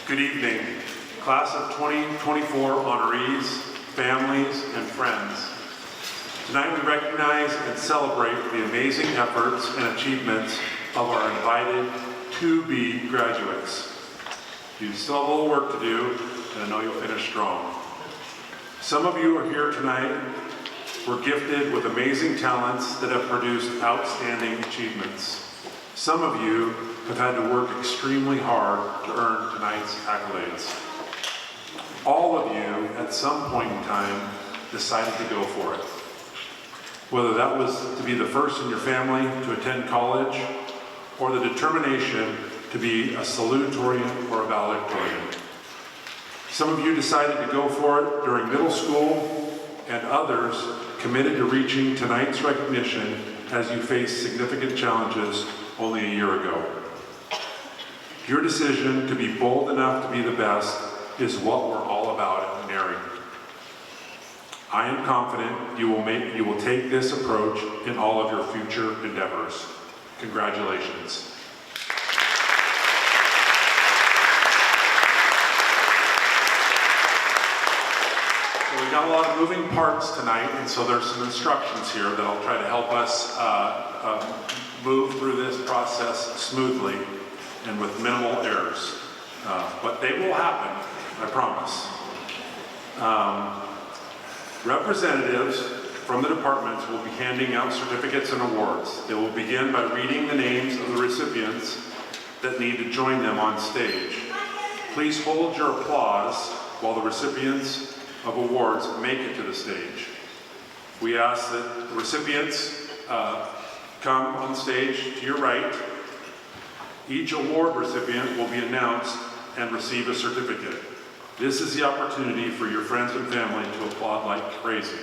Good evening, class of 2024 honorees, families, and friends. Tonight we recognize and celebrate the amazing efforts and achievements of our invited 2B graduates. You still have a little work to do, and I know you'll finish strong. Some of you are here tonight were gifted with amazing talents that have produced outstanding achievements. Some of you have had to work extremely hard to earn tonight's accolades. All of you, at some point in time, decided to go for it. Whether that was to be the first in your family to attend college, or the determination to be a salutatorian or a valedictorian. Some of you decided to go for it during middle school, and others committed to reaching tonight's recognition as you face significant challenges only a year ago. Your decision to be bold enough to be the best is what we're all about at McNary. I am confident you will take this approach in all of your future endeavors. Congratulations. So we've got a lot of moving parts tonight, and so there's some instructions here that'll try to help us move through this process smoothly and with minimal errors. But they will happen, I promise. Representatives from the departments will be handing out certificates and awards. They will begin by reading the names of the recipients that need to join them on stage. Please hold your applause while the recipients of awards make it to the stage. We ask that the recipients come on stage to your right. Each award recipient will be announced and receive a certificate. This is the opportunity for your friends and family to applaud like crazy.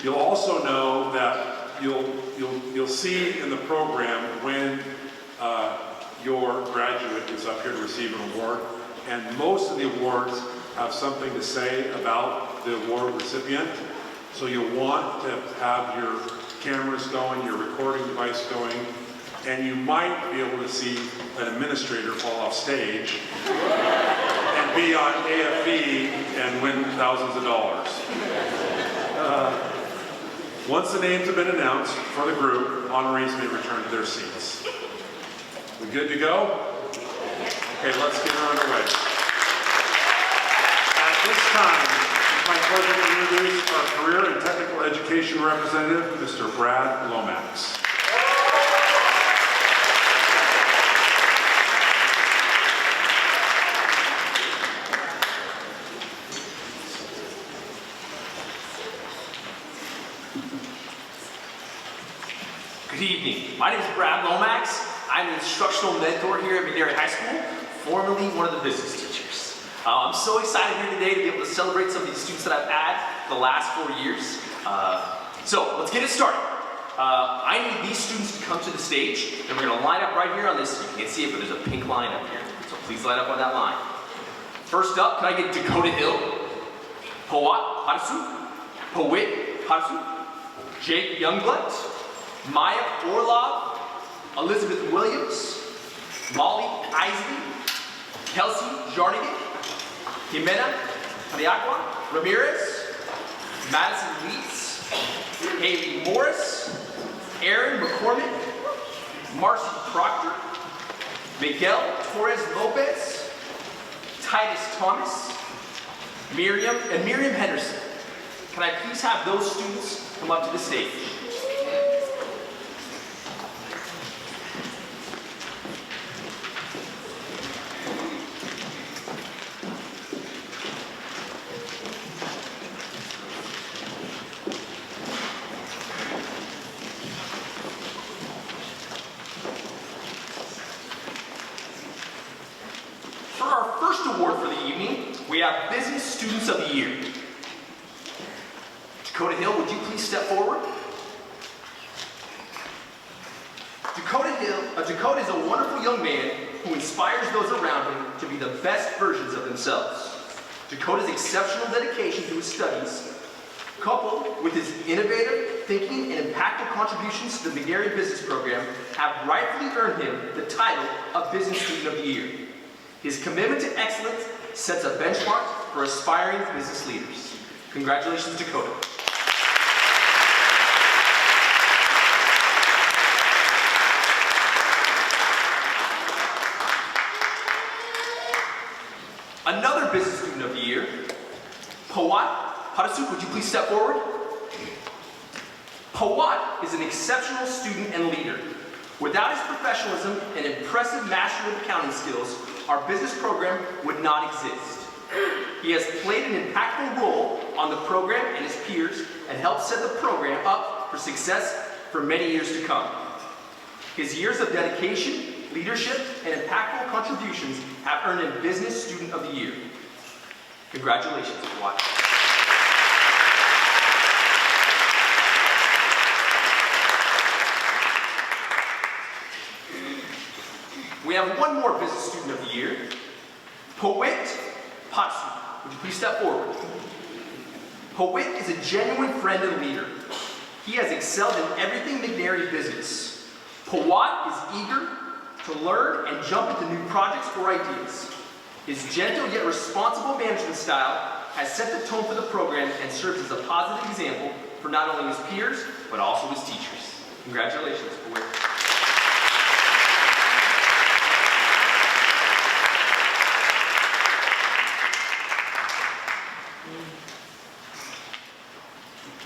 You'll also know that you'll see in the program when your graduate is up here to receive an award, and most of the awards have something to say about the award recipient. So you'll want to have your cameras going, your recording device going, and you might be able to see an administrator fall off stage and be on AFB and win thousands of dollars. Once the names have been announced for the group, honorees may return to their seats. We good to go? Okay, let's get her underway. At this time, it's my pleasure to introduce our Career and Technical Education Representative, Mr. Brad Lomax. Good evening. My name is Brad Lomax. I'm an instructional mentor here at McNary High School, formerly one of the business teachers. I'm so excited here today to be able to celebrate some of these students that I've had the last 4 years. So let's get it started. I need these students to come to the stage, and we're going to line up right here on this. You can't see it, but there's a pink line up here. So please line up on that line. First up, can I get Dakota Hill, Powat Hadasu, Powit Hadasu, Jake Youngblood, Maya Orlov, Elizabeth Williams, Molly Isley, Kelsey Jarnigan, Jimena Paniagua Ramirez, Madison Leeds, Haley Morris, Aaron McCormick, Marcy Proctor, Miguel Torres Lopez, Titus Thomas, Miriam Henderson. Can I please have those students come up to the stage? For our first award for the evening, we have Business Students of the Year. Dakota Hill, would you please step forward? Dakota is a wonderful young man who inspires those around him to be the best versions of themselves. Dakota's exceptional dedication to his studies, coupled with his innovative thinking and impactful contributions to the McNary Business Program, have rightfully earned him the title of Business Student of the Year. His commitment to excellence sets a benchmark for aspiring business leaders. Congratulations, Dakota. Another business student of the year, Pawat Hadasuk, would you please step forward? Pawat is an exceptional student and leader. Without his professionalism and impressive mastery of accounting skills, our business program would not exist. He has played an impactful role on the program and his peers and helped set the program up for success for many years to come. His years of dedication, leadership, and impactful contributions have earned him Business Student of the Year. Congratulations, Pawat. We have one more Business Student of the Year, Powit Patsu. Would you please step forward? Powit is a genuine friend and leader. He has excelled in everything McNary business. Powat is eager to learn and jump into new projects or ideas. His gentle yet responsible management style has set the tone for the program and serves as a positive example for not only his peers, but also his teachers. Congratulations, Powit.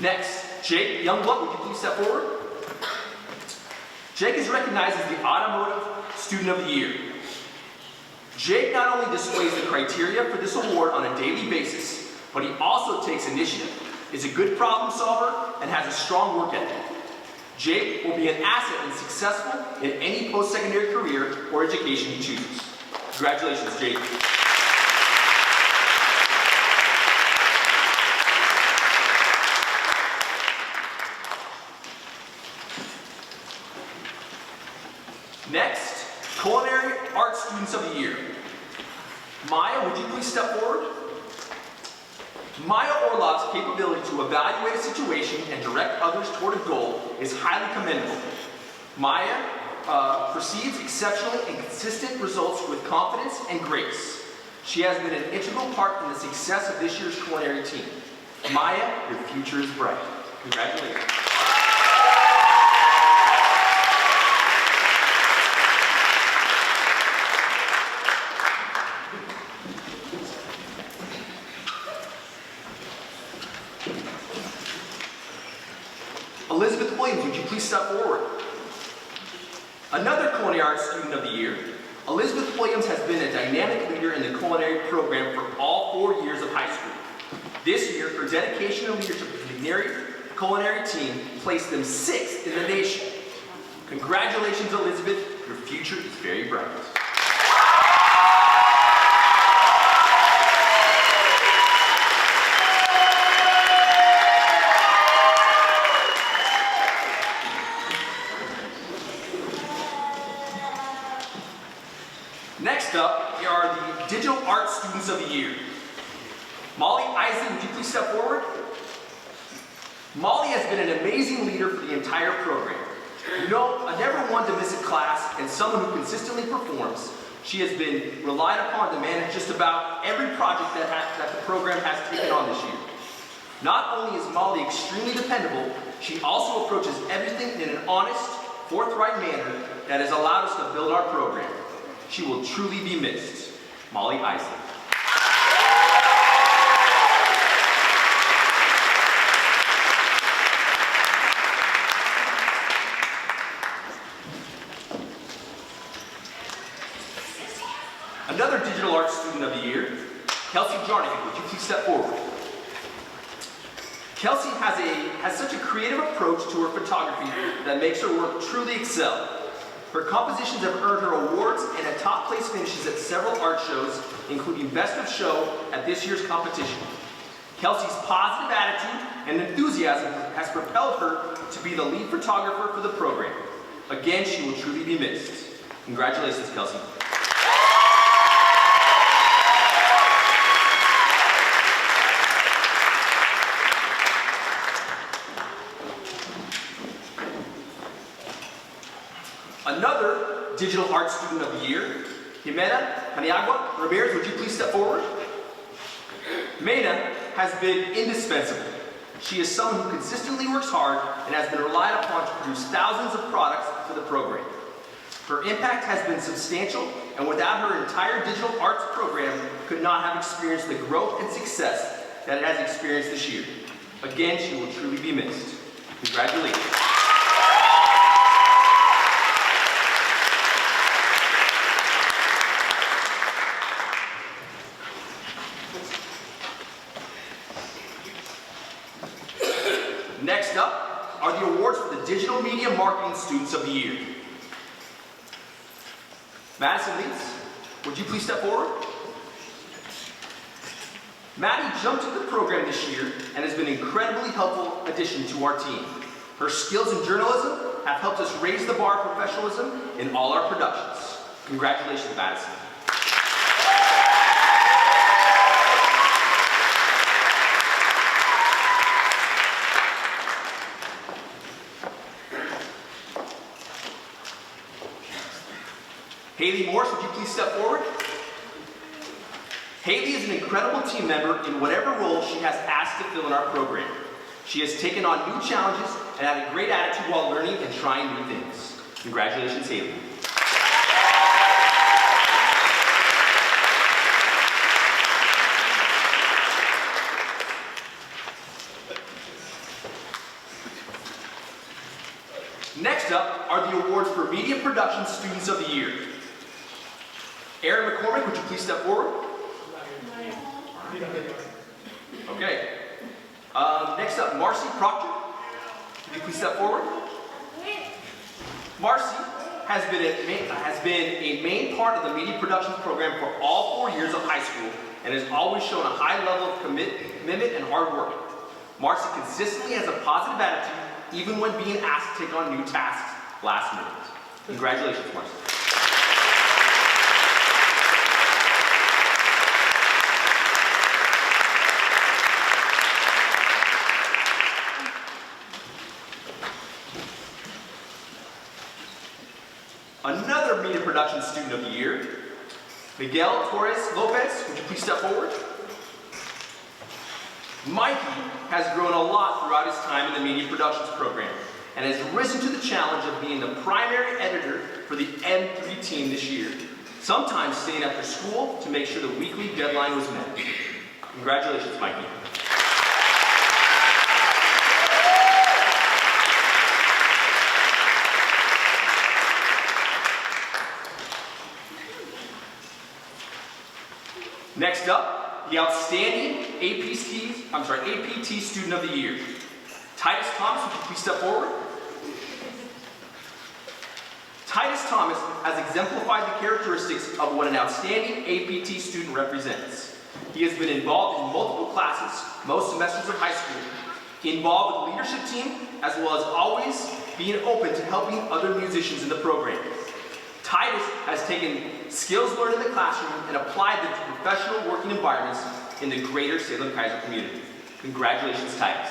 Next, Jake Youngblood, would you please step forward? Jake is recognized as the Automotive Student of the Year. Jake not only displays the criteria for this award on a daily basis, but he also takes initiative, is a good problem solver, and has a strong work ethic. Jake will be an asset and successful in any post-secondary career or education he chooses. Congratulations, Jake. Next, Culinary Arts Students of the Year. Maya, would you please step forward? Maya Orlov's capability to evaluate a situation and direct others toward a goal is highly commendable. Maya perceives exceptional and consistent results with confidence and grace. She has been an integral part in the success of this year's culinary team. Maya, your future is bright. Congratulations. Elizabeth Williams, would you please step forward? Another Culinary Arts Student of the Year, Elizabeth Williams has been a dynamic leader in the culinary program for all 4 years of high school. This year, her dedication and leadership of the McNary culinary team placed them 6th in the nation. Congratulations, Elizabeth. Your future is very bright. Next up are the Digital Arts Students of the Year. Molly Isley, would you please step forward? Molly has been an amazing leader for the entire program. You know, a never one to miss a class and someone who consistently performs. She has been relied upon to manage just about every project that the program has taken on this year. Not only is Molly extremely dependable, she also approaches everything in an honest, forthright manner that has allowed us to build our program. She will truly be missed. Molly Isley. Another Digital Arts Student of the Year, Kelsey Jarnigan, would you please step forward? Kelsey has such a creative approach to her photography that makes her work truly excel. Her compositions have earned her awards and had top place finishes at several art shows, including Best of Show at this year's competition. Kelsey's positive attitude and enthusiasm has propelled her to be the lead photographer for the program. Again, she will truly be missed. Congratulations, Kelsey. Another Digital Arts Student of the Year, Jimena Paniagua Ramirez, would you please step forward? Mena has been indispensable. She is someone who consistently works hard and has been relied upon to produce thousands of products for the program. Her impact has been substantial, and without her entire digital arts program, could not have experienced the growth and success that it has experienced this year. Again, she will truly be missed. Congratulations. Next up are the awards for the Digital Media Marketing Students of the Year. Madison Leeds, would you please step forward? Maddie jumped into the program this year and has been an incredibly helpful addition to our team. Her skills in journalism have helped us raise the bar of professionalism in all our productions. Congratulations, Madison. Haley Morris, would you please step forward? Haley is an incredible team member in whatever role she has asked to fill in our program. She has taken on new challenges and had a great attitude while learning and trying new things. Congratulations, Haley. Next up are the awards for Media Production Students of the Year. Aaron McCormick, would you please step forward? Okay. Next up, Marcy Proctor. Would you please step forward? Marcy has been a main part of the media production program for all 4 years of high school and has always shown a high level of commitment and hard work. Marcy consistently has a positive attitude even when being asked to take on new tasks last minute. Congratulations, Marcy. Another Media Production Student of the Year, Miguel Torres Lopez, would you please step forward? Mikey has grown a lot throughout his time in the Media Productions program and has risen to the challenge of being the primary editor for the M3 team this year, sometimes staying after school to make sure the weekly deadline was met. Congratulations, Mikey. Next up, the outstanding APT Student of the Year. Titus Thomas, would you please step forward? Titus Thomas has exemplified the characteristics of what an outstanding APT student represents. He has been involved in multiple classes, most semesters of high school, involved with the leadership team, as well as always being open to helping other musicians in the program. Titus has taken skills learned in the classroom and applied them to professional working environments in the greater Salem-Keizer community. Congratulations, Titus.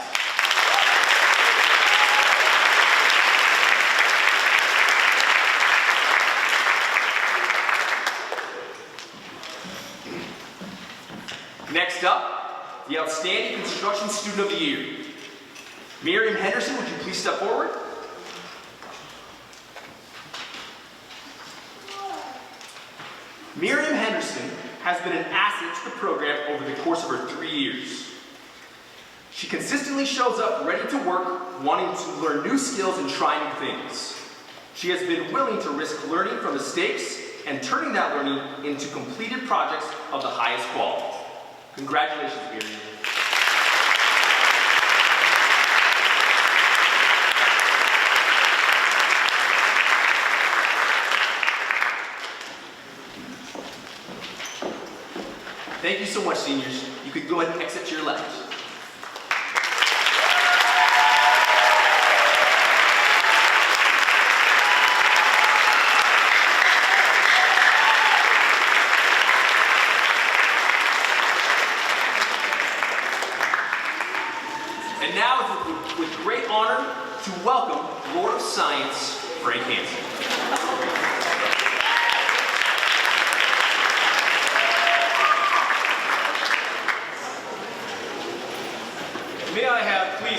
Next up, the Outstanding Construction Student of the Year. Miriam Henderson, would you please step forward? Miriam Henderson has been an asset to the program over the course of her 3 years. She consistently shows up ready to work, wanting to learn new skills and try new things. She has been willing to risk learning from mistakes and turning that learning into completed projects of the highest quality. Congratulations, Miriam. Thank you so much, seniors. You could go ahead and exit to your left. And now, it's with great honor to welcome Lord of Science, Frank Hansen.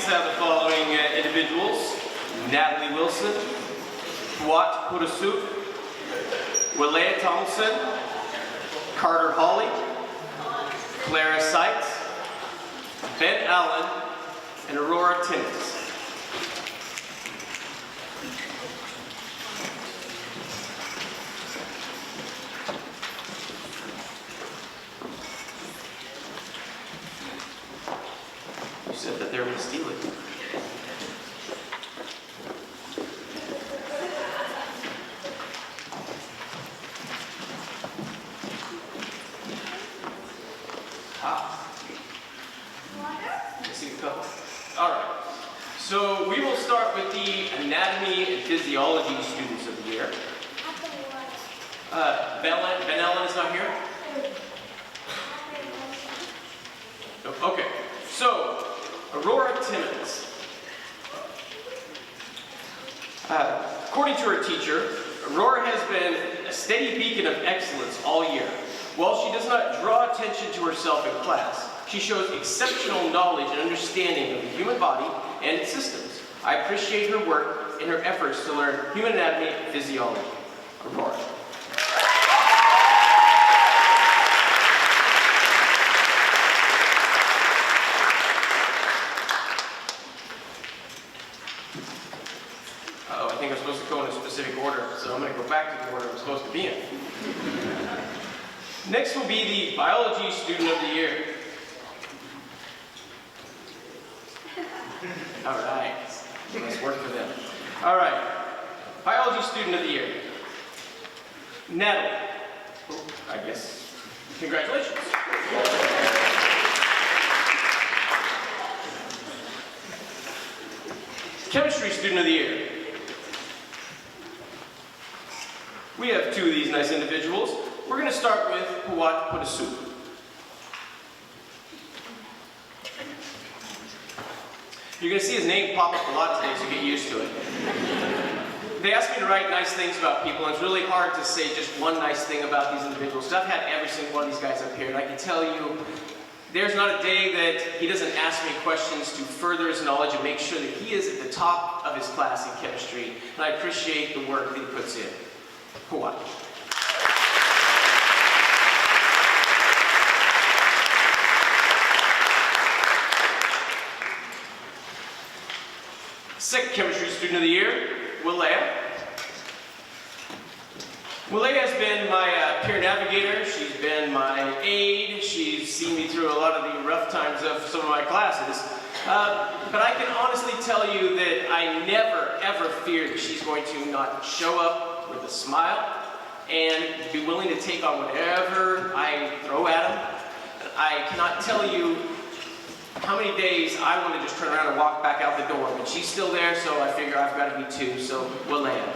please have the following individuals: Natalie Wilson, Fuat Pudasuk, Walea Tomlinson, Carter Hawley, Clara Seitz, Ben Allen, and Aurora Timmons. You said that they were going to steal it. So we will start with the anatomy and physiology students of the year. Ben Ellen is not here? No, okay, so Aurora Timmons. According to her teacher, Aurora has been a steady beacon of excellence all year. While she does not draw attention to herself in class, she shows exceptional knowledge and understanding of the human body and its systems. I appreciate her work and her efforts to learn human anatomy and physiology. Aurora. Uh-oh, I think I'm supposed to go in a specific order, so I'm going to go back to the order I'm supposed to be in. Next will be the biology student of the year. All right, nice work for them. All right, biology student of the year. Natalie. Oh, I guess, congratulations. Chemistry student of the year. We have two of these nice individuals. We're going to start with Fuat Pudasuk. You're going to see his name pop up a lot today, so get used to it. They asked me to write nice things about people, and it's really hard to say just one nice thing about these individuals. So I've had every single one of these guys up here, and I can tell you, there's not a day that he doesn't ask me questions to further his knowledge and make sure that he is at the top of his class in chemistry. And I appreciate the work that he puts in. Fuat. Second chemistry student of the year, Walea. Walea has been my peer navigator. She's been my aide. She's seen me through a lot of the rough times of some of my classes. But I can honestly tell you that I never, ever fear that she's going to not show up with a smile and be willing to take on whatever I throw at him. I cannot tell you how many days I want to just turn around and walk back out the door, but she's still there, so I figure I've got to be too, so we'll land.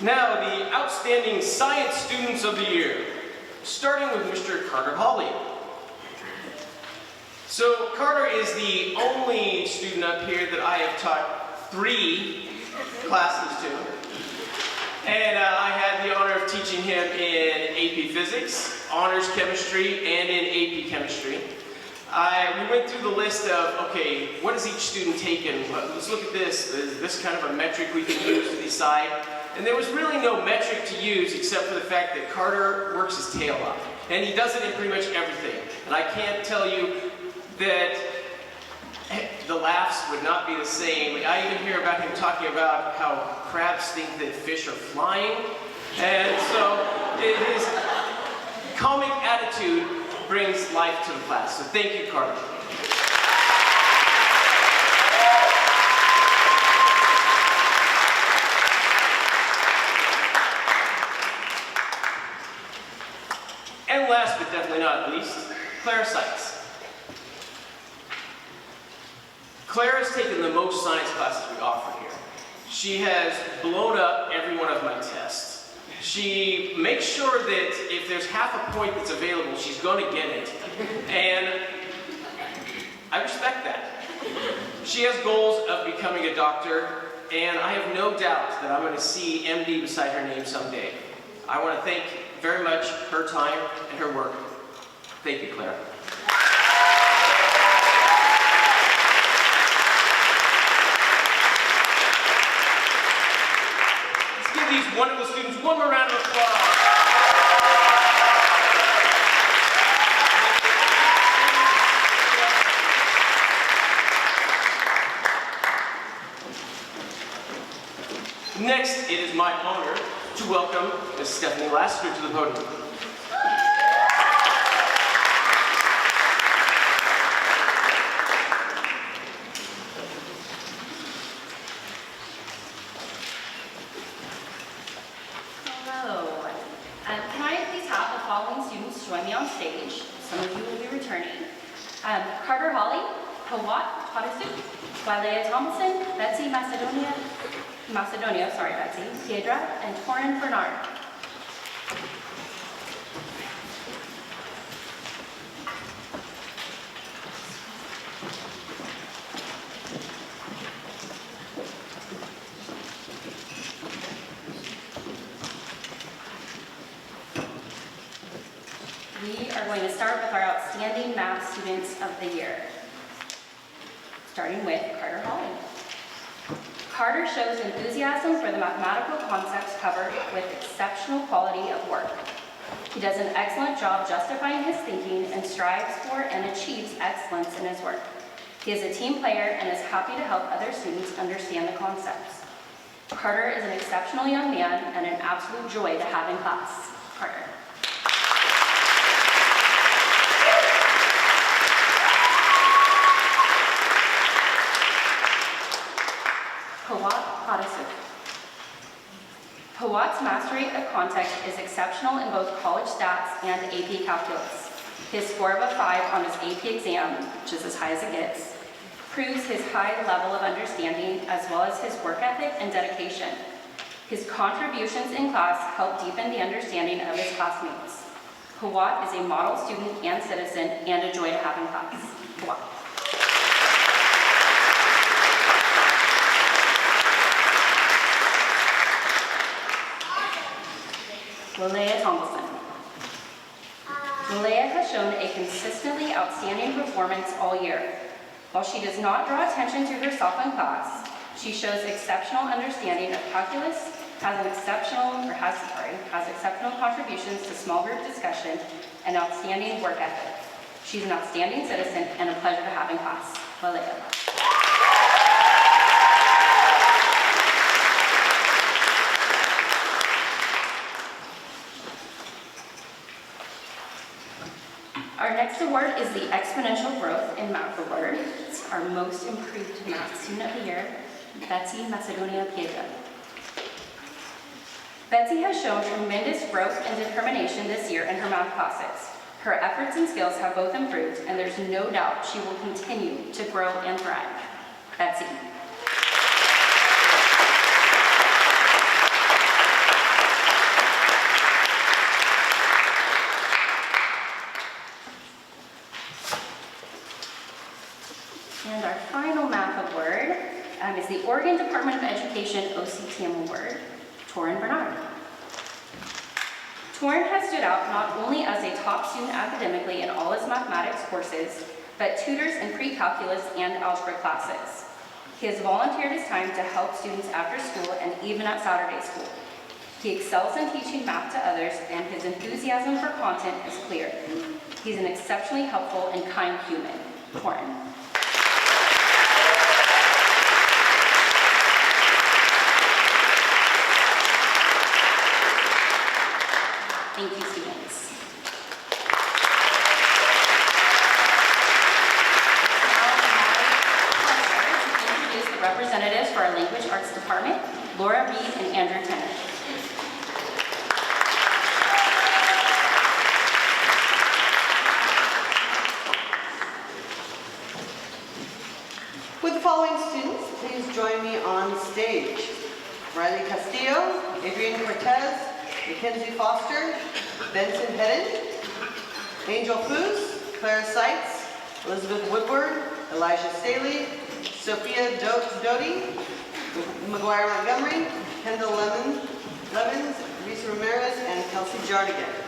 Now, the outstanding science students of the year, starting with Mr. Carter Hawley. So Carter is the only student up here that I have taught 3 classes to. And I had the honor of teaching him in AP Physics, Honors Chemistry, and in AP Chemistry. We went through the list of, okay, what has each student taken? Let's look at this. Is this kind of a metric we can use to decide? And there was really no metric to use except for the fact that Carter works his tail off. And he does it in pretty much everything. And I can't tell you that the laughs would not be the same. I even hear about him talking about how crabs think that fish are flying. And so his comic attitude brings life to the class. So thank you, Carter. And last but definitely not least, Clara Seitz. Clara's taken the most science classes we offer here. She has blown up every one of my tests. She makes sure that if there's half a point that's available, she's going to get it. And I respect that. She has goals of becoming a doctor, and I have no doubt that I'm going to see MD beside her name someday. I want to thank very much her time and her work. Thank you, Claire. Let's give these wonderful students one more round of applause. Next, it is my honor to welcome Ms. Stephanie Lassiter to the podium. Hello. Can I please have the following students join me on stage? Some of you will be returning. Carter Hawley, Hawat Hadasuk, Wylea Thompson, Betsy Macedonia, Piedra, and Torin Bernard. We are going to start with our outstanding math students of the year, starting with Carter Hawley. Carter shows enthusiasm for the mathematical concepts covered with exceptional quality of work. He does an excellent job justifying his thinking and strives for and achieves excellence in his work. He is a team player and is happy to help other students understand the concepts. Carter is an exceptional young man and an absolute joy to have in class. Carter. Hawat Hadasuk. Hawat's mastery of context is exceptional in both college stats and AP calculus. His score of a 5 on his AP exam, which is as high as it gets, proves his high level of understanding as well as his work ethic and dedication. His contributions in class help deepen the understanding of his classmates. Hawat is a model student and citizen and a joy to have in class. Hawat. Wylea Thompson. Wylea has shown a consistently outstanding performance all year. While she does not draw attention to herself in class, she shows exceptional understanding of calculus, has exceptional contributions to small group discussion, and outstanding work ethic. She's an outstanding citizen and a pleasure to have in class. Wylea. Our next award is the Exponential Growth in Math Award. It's our most improved math student of the year, Betsy Macedonia Piedra. Betsy has shown tremendous growth and determination this year in her math classes. Her efforts and skills have both improved, and there's no doubt she will continue to grow and thrive. Betsy. And our final math award is the Oregon Department of Education OCTM Award, Torin Bernard. Torin has stood out not only as a top student academically in all his mathematics courses, but tutors in pre-calculus and algebra classes. He has volunteered his time to help students after school and even at Saturday school. He excels in teaching math to others, and his enthusiasm for content is clear. He's an exceptionally helpful and kind human. Torin. Thank you, students. Now, my pleasure to introduce the representatives for our Language Arts Department, Laura Reed and Andrew Tennant. Would the following students please join me on stage? Riley Castillo, Adrian Cortez, Mackenzie Foster, Benson Hedden, Angel Foos, Clara Seitz, Elizabeth Woodward, Elijah Staley, Sophia Doty, McGuire Montgomery, Kendall Levens, Risa Ramirez, and Kelsey Jardigan.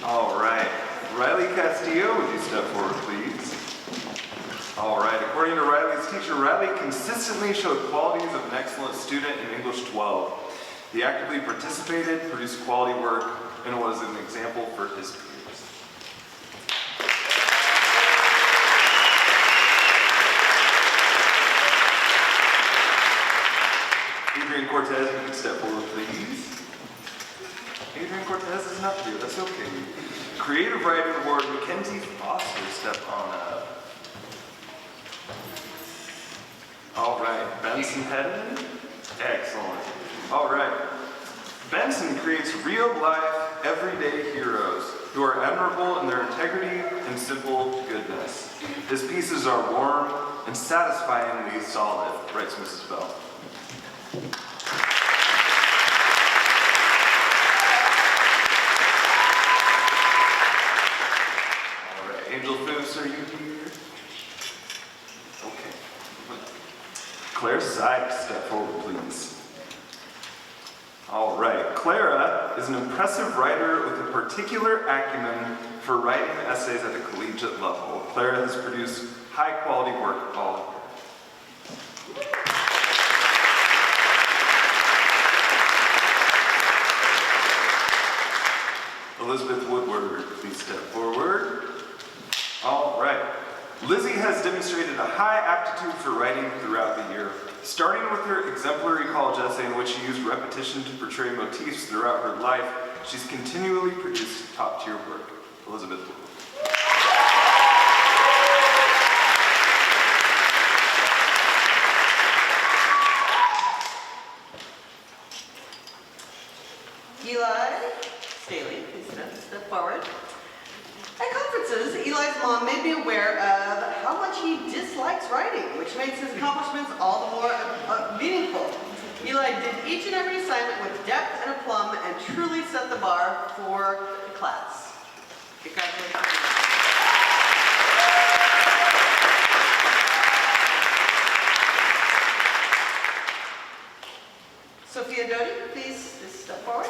All right. Riley Castillo, would you step forward, please? All right. According to Riley's teacher, Riley consistently showed qualities of an excellent student in English 12. He actively participated, produced quality work, and was an example for his peers. Adrian Cortez, if you could step forward, please. Adrian Cortez is not here, that's okay. Creative Writing Award, Mackenzie Foster, step on up. All right, Benson Hedden, excellent. All right, Benson creates real-life, everyday heroes who are admirable in their integrity and simple goodness. His pieces are warm and satisfyingly solid, writes Mrs. Bell. Angel Foos, are you here? Okay. Claire Sykes, step forward, please. All right. Clara is an impressive writer with a particular acumen for writing essays at the collegiate level. Clara has produced high-quality work all year. Elizabeth Woodward, please step forward. All right. Lizzie has demonstrated a high aptitude for writing throughout the year, starting with her exemplary college essay in which she used repetition to portray motifs throughout her life. She's continually produced top-tier work. Elizabeth Woodward. Eli Staley, please step forward. At conferences, Eli's mom made me aware of how much he dislikes writing, which makes his accomplishments all the more meaningful. Eli did each and every assignment with depth and aplomb and truly set the bar for the class. Congratulations. Sophia Doty, please just step forward.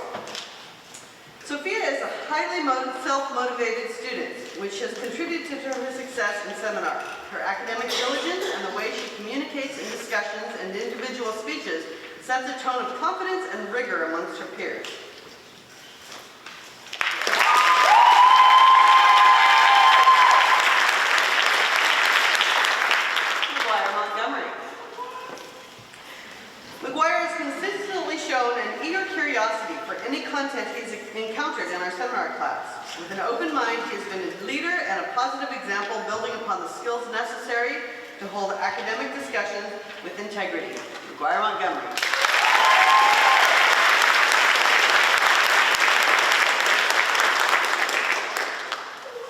Sophia is a highly self-motivated student, which has contributed to her success in seminar. Her academic diligence and the way she communicates in discussions and individual speeches sets a tone of confidence and rigor amongst her peers. McGuire Montgomery. McGuire has consistently shown an eager curiosity for any content he's encountered in our seminar class. With an open mind, he has been a leader and a positive example, building upon the skills necessary to hold academic discussions with integrity. McGuire Montgomery.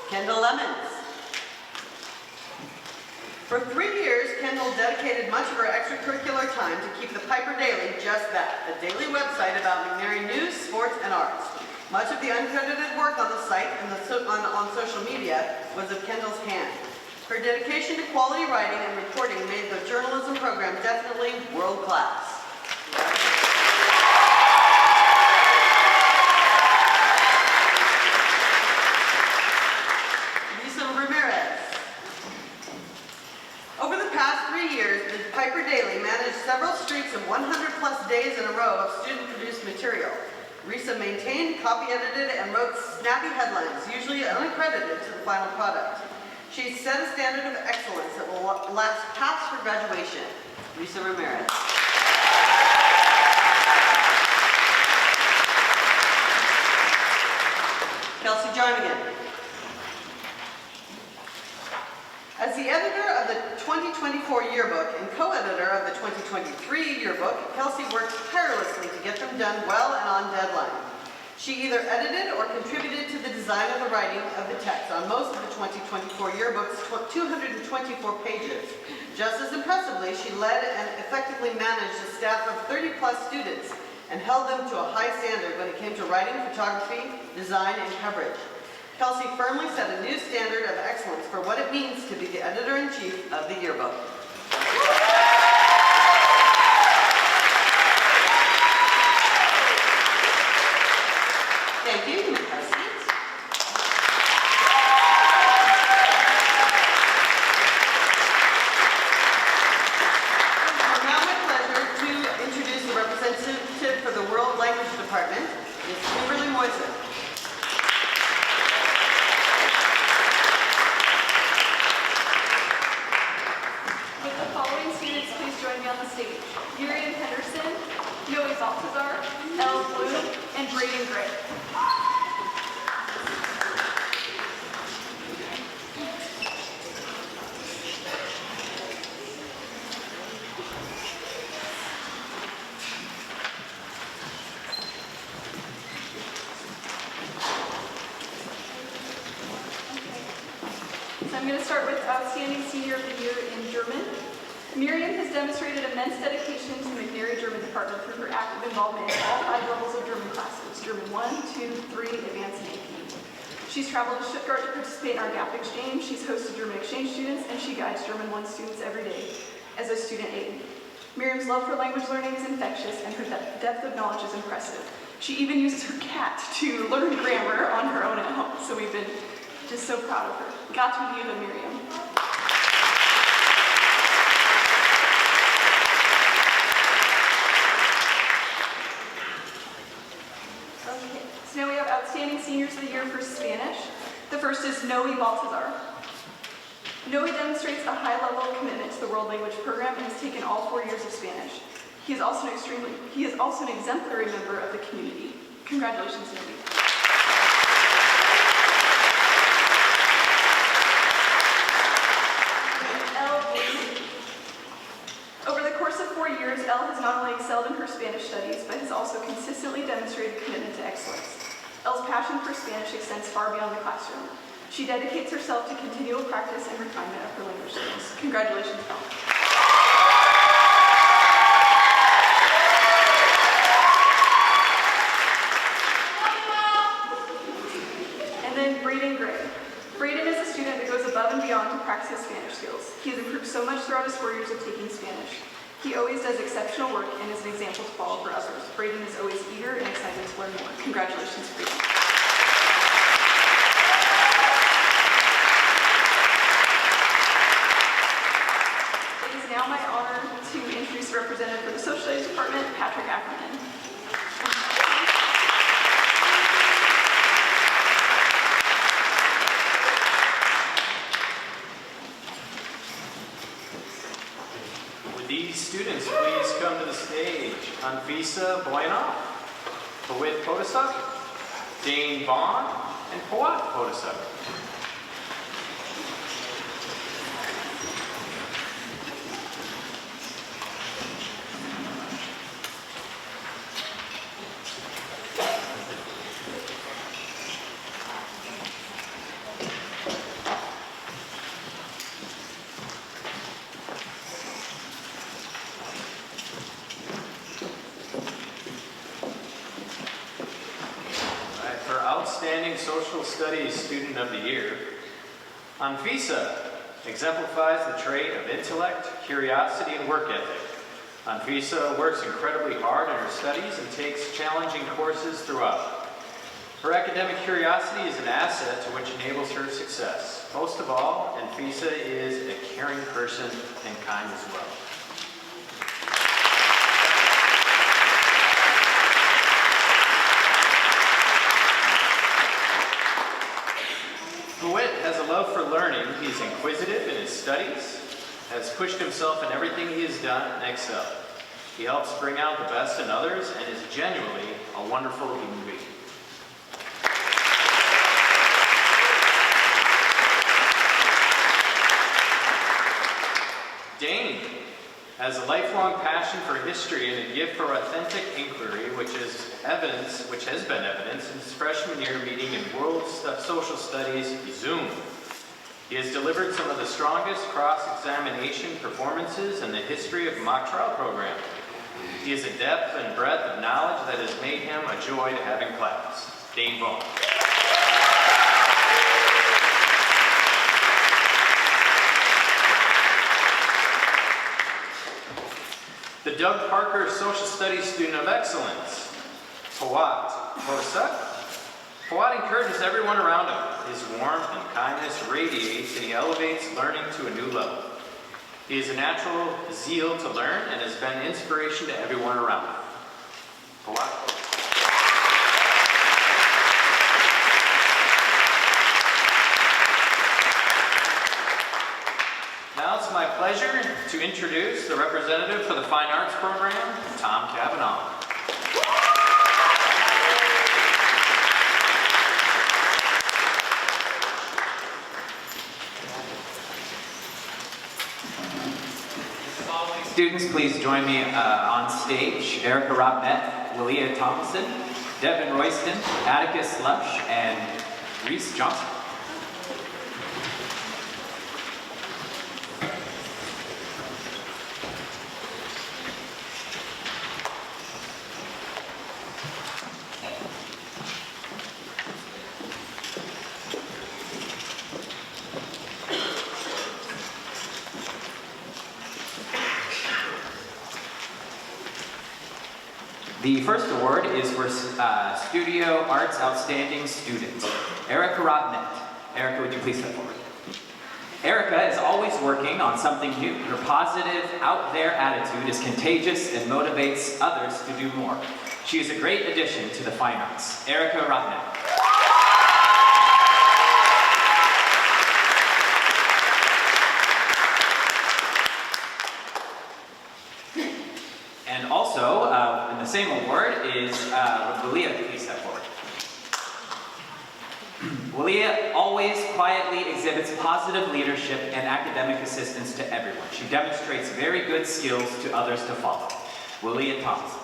Kendall Lemons. For 3 years, Kendall dedicated much of her extracurricular time to keep the Piper Daily just that, a daily website about McNairy news, sports, and arts. Much of the uncredited work on the site and on social media was of Kendall's hand. Her dedication to quality writing and reporting made the journalism program definitely world class. Risa Ramirez. Over the past 3 years, the Piper Daily managed several streaks of 100+ days in a row of student-produced material. Risa maintained, copy-edited, and wrote snappy headlines, usually unaccredited to the final product. She set a standard of excellence that will last past her graduation. Risa Ramirez. Kelsey Jarnigan. As the editor of the 2024 yearbook and co-editor of the 2023 yearbook, Kelsey worked tirelessly to get them done well and on deadline. She either edited or contributed to the design of the writing of the text on most of the 2024 yearbook's 224 pages. Just as impressively, she led and effectively managed a staff of 30-plus students and held them to a high standard when it came to writing, photography, design, and coverage. Kelsey firmly set a new standard of excellence for what it means to be the editor-in-chief of the yearbook. Thank you. You may have seats. It's now my pleasure to introduce the representative for the World Language Department, Ms. Kimberly Moise. Would the following students please join me on the stage? Miriam Henderson, Noe Baltazar, Elle Bloom, and Braden Gray. So I'm going to start with Outstanding Senior of the Year in German. Miriam has demonstrated immense dedication to the McNary German Department through her active involvement in all 5 levels of German classes, German 1, 2, 3, Advanced, and AP. She's traveled to Stuttgart to participate in our GAP exchange, she's hosted German exchange students, and she guides German 1 students every day as a student aide. Miriam's love for language learning is infectious, and her depth of knowledge is impressive. She even uses her cat to learn grammar on her own at home, so we've been just so proud of her. Gratuliere, Miriam. Okay, so now we have Outstanding Seniors of the Year for Spanish. The first is Noe Baltazar. Noe demonstrates a high level of commitment to the World Language Program and has taken all 4 years of Spanish. He is also an exemplary member of the community. Congratulations, Noe. Over the course of 4 years, Elle has not only excelled in her Spanish studies, but has also consistently demonstrated commitment to excellence. Elle's passion for Spanish extends far beyond the classroom. She dedicates herself to continual practice and refinement of her language skills. Congratulations, Elle. And then Braden Gray. Braden is a student that goes above and beyond to practice his Spanish skills. He has improved so much throughout his 4 years of taking Spanish. He always does exceptional work and is an example to follow for others. Braden is always eager and excited to learn more. Congratulations, Braden. It is now my honor to introduce the representative for the Social Studies Department, Patrick Ackerman. These students, please come to the stage. Anfisa Bueno, Pawit Podesuk, Dane Vaughn, and Pawat Podesuk. Outstanding Social Studies Student of the Year, Anfisa exemplifies the trait of intellect, curiosity, and work ethic. Anfisa works incredibly hard in her studies and takes challenging courses throughout. Her academic curiosity is an asset to which enables her success. Most of all, Anfisa is a caring person and kind as well. Pawit has a love for learning. He's inquisitive in his studies, has pushed himself in everything he has done, and excelled. He helps bring out the best in others and is genuinely a wonderful human being. Dane Has a lifelong passion for history and a gift for authentic inquiry, which has been evidenced in his freshman year meeting in World Social Studies, Zoom. He has delivered some of the strongest cross-examination performances in the history of mock trial program. He has a depth and breadth of knowledge that has made him a joy to have in class. Dane Vaughn. The Doug Parker Social Studies Student of Excellence, Fawad Hosak. Fawad encourages everyone around him. His warmth and kindness radiates, and he elevates learning to a new level. He has a natural zeal to learn and has been inspiration to everyone around him. Fawad. Now it's my pleasure to introduce the representative for the Fine Arts Program, Tom Cavanaugh. Students, please join me on stage. Erica Robnett, Willia Thompson, Devin Royston, Atticus Lush, and Reese Johnson. The first award is for Studio Arts Outstanding Student, Erica Robnett. Erica, would you please step forward? Erica is always working on something new. Her positive, out-there attitude is contagious and motivates others to do more. She is a great addition to the fine arts. Erica Robnett. And also, in the same award is Willia. Please step forward. Willia always quietly exhibits positive leadership and academic assistance to everyone. She demonstrates very good skills to others to follow. Willia Thompson.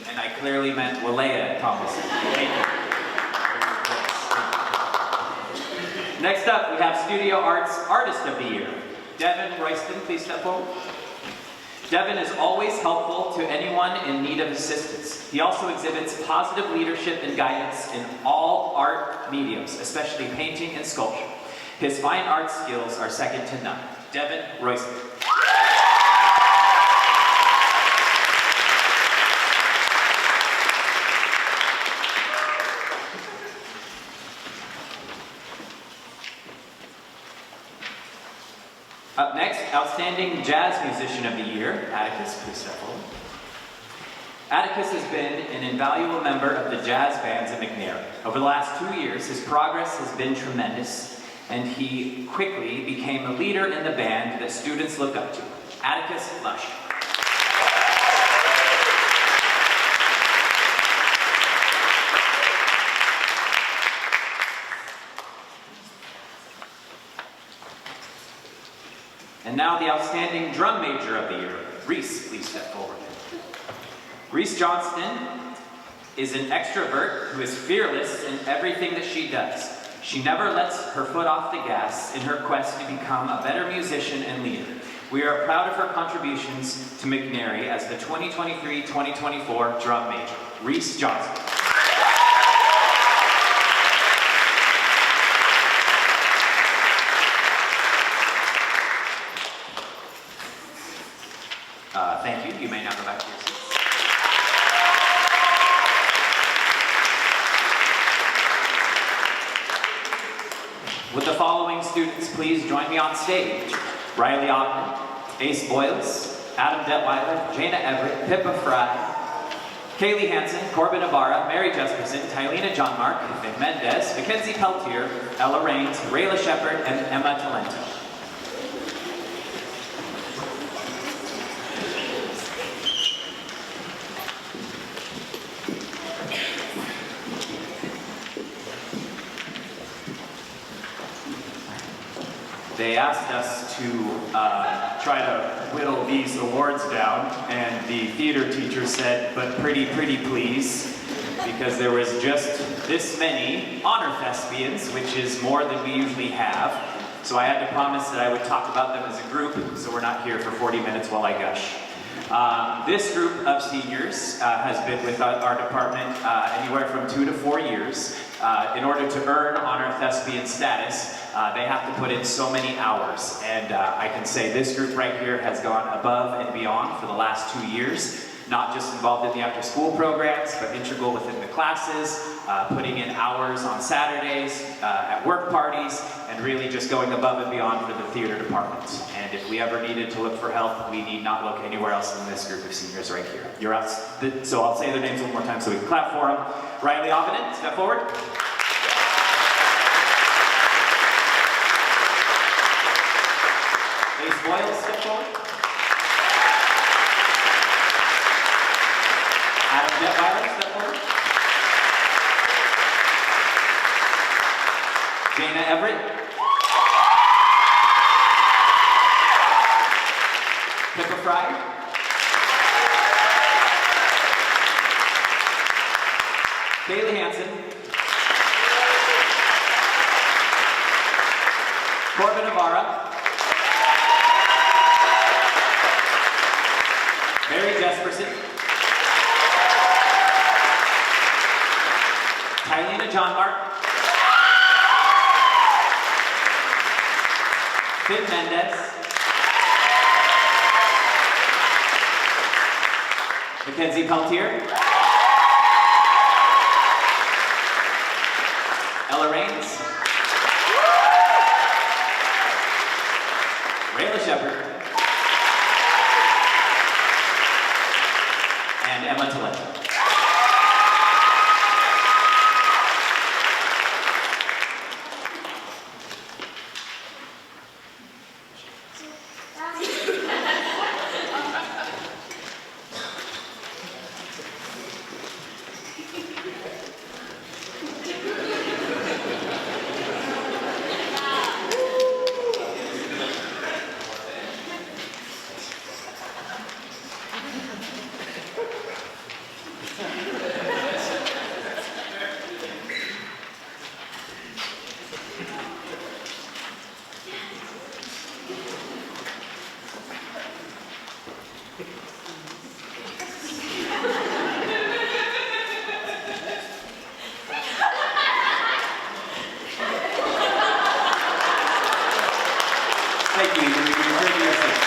And I clearly meant Willia Thompson. Thank you. Next up, we have Studio Arts Artist of the Year. Devin Royston, please step forward. Devin is always helpful to anyone in need of assistance. He also exhibits positive leadership and guidance in all art mediums, especially painting and sculpture. His fine art skills are second to none. Devin Royston. Up next, Outstanding Jazz Musician of the Year, Atticus, please step forward. Atticus has been an invaluable member of the jazz bands at McNair. Over the last 2 years, his progress has been tremendous, and he quickly became a leader in the band that students look up to. Atticus Lush. And now the Outstanding Drum Major of the Year, Reese, please step forward. Reese Johnston is an extrovert who is fearless in everything that she does. She never lets her foot off the gas in her quest to become a better musician and leader. We are proud of her contributions to McNary as the 2023-2024 Drum Major, Reese Johnston. Thank you. You may now go back to your seats. Would the following students please join me on stage? Riley Ogden, Ace Boyles, Adam Detweiler, Jana Everett, Pippa Fry, Kaylee Hansen, Corbin Ibarra, Mary Jesperson, Tylena Johnmark, Vic Mendez, Mackenzie Peltier, Ella Raines, Rayla Shepard, and Emma Talento. they asked us to try to whittle these awards down, and the theater teacher said, but pretty please, because there was just this many honor thespians, which is more than we usually have. So I had to promise that I would talk about them as a group, so we're not here for 40 minutes while I gush. This group of seniors has been with our department anywhere from 2 to 4 years. In order to earn honor thespian status, they have to put in so many hours. And I can say this group right here has gone above and beyond for the last 2 years. Not just involved in the after-school programs, but integral within the classes, putting in hours on Saturdays, at work parties, and really just going above and beyond for the theater department. And if we ever needed to look for help, we need not look anywhere else than this group of seniors right here. So I'll say their names one more time so we can clap for them. Riley Avinen, step forward. Ace Boyle, step forward. Adam Detweiler, step forward. Dana Everett. Pippa Fry. Kaylee Hansen. Corbin Navarra. Mary Jesperson. Tylena John Mark. Finn Mendez. Mackenzie Peltier. Ella Raines. Rayla Shepard. And Emma Talento. Thank you. You can return to your seat.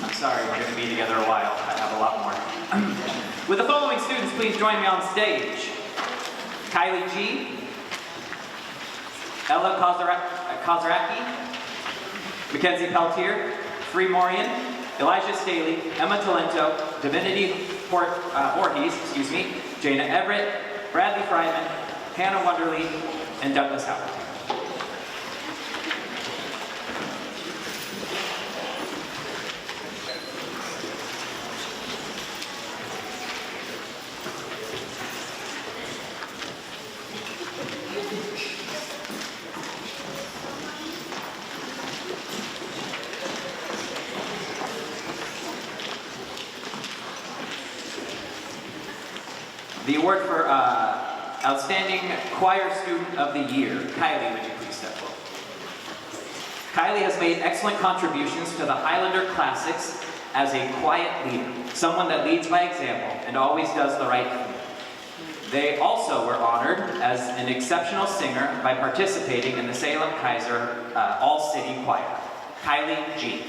I'm sorry, we're going to be together a while. I have a lot more. With the following students, please join me on stage. Kylie G. Ella Kozaraki. Mackenzie Peltier. Free Morian. Elijah Staley. Emma Talento. Divinity Voorhees, Jana Everett, Bradley Fryman, Hannah Wonderly, and Douglas Howard. The award for Outstanding Choir Student of the Year. Kylie, would you please step forward? Kylie has made excellent contributions to the Highlander Classics as a quiet leader, someone that leads by example and always does the right thing. They also were honored as an exceptional singer by participating in the Salem Kaiser All-City Choir. Kylie G.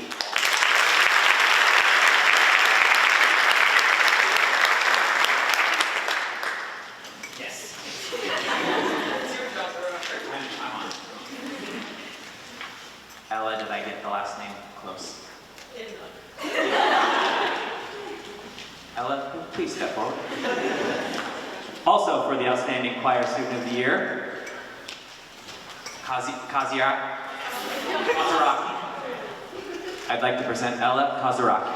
Ella, did I get the last name close? Ella, please step forward. Also for the Outstanding Choir Student of the Year, Kazaraki. I'd like to present Ella Kazaraki.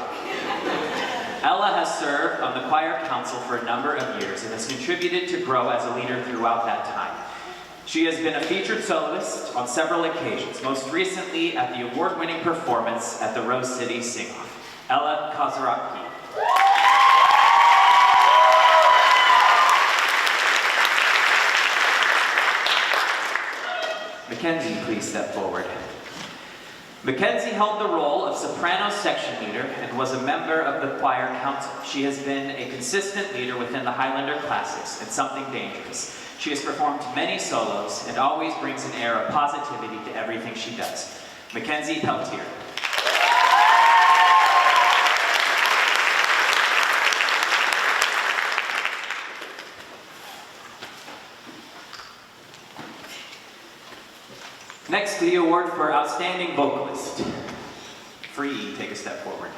Ella has served on the choir council for a number of years and has contributed to grow as a leader throughout that time. She has been a featured soloist on several occasions, most recently at the award-winning performance at the Rose City Sing-Off. Ella Kozaraki. Mackenzie, please step forward. Mackenzie held the role of soprano section leader and was a member of the choir council. She has been a consistent leader within the Highlander Classics and Something Dangerous. She has performed many solos and always brings an air of positivity to everything she does. Mackenzie Peltier. Next, the award for Outstanding Vocalist. Free, take a step forward.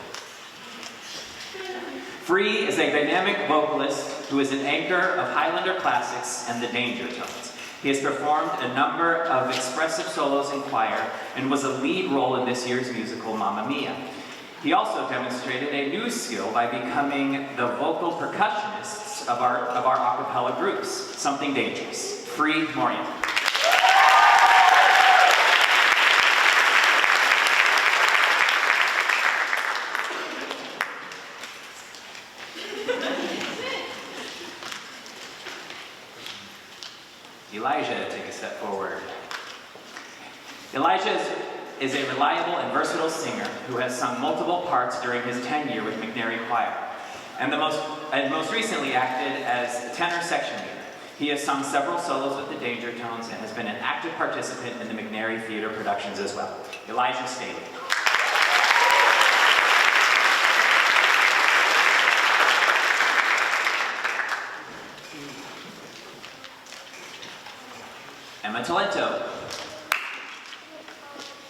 Free is a dynamic vocalist who is an anchor of Highlander Classics and the Danger Tones. He has performed a number of expressive solos in choir and was a lead role in this year's musical Mamma Mia. He also demonstrated a new skill by becoming the vocal percussionists of our a cappella groups, Something Dangerous. Free Morian. Elijah, take a step forward. Elijah is a reliable and versatile singer who has sung multiple parts during his tenure with McNary Choir, and most recently acted as tenor section leader. He has sung several solos with the Danger Tones and has been an active participant in the McNary Theater productions as well. Elijah Staley. Emma Talento.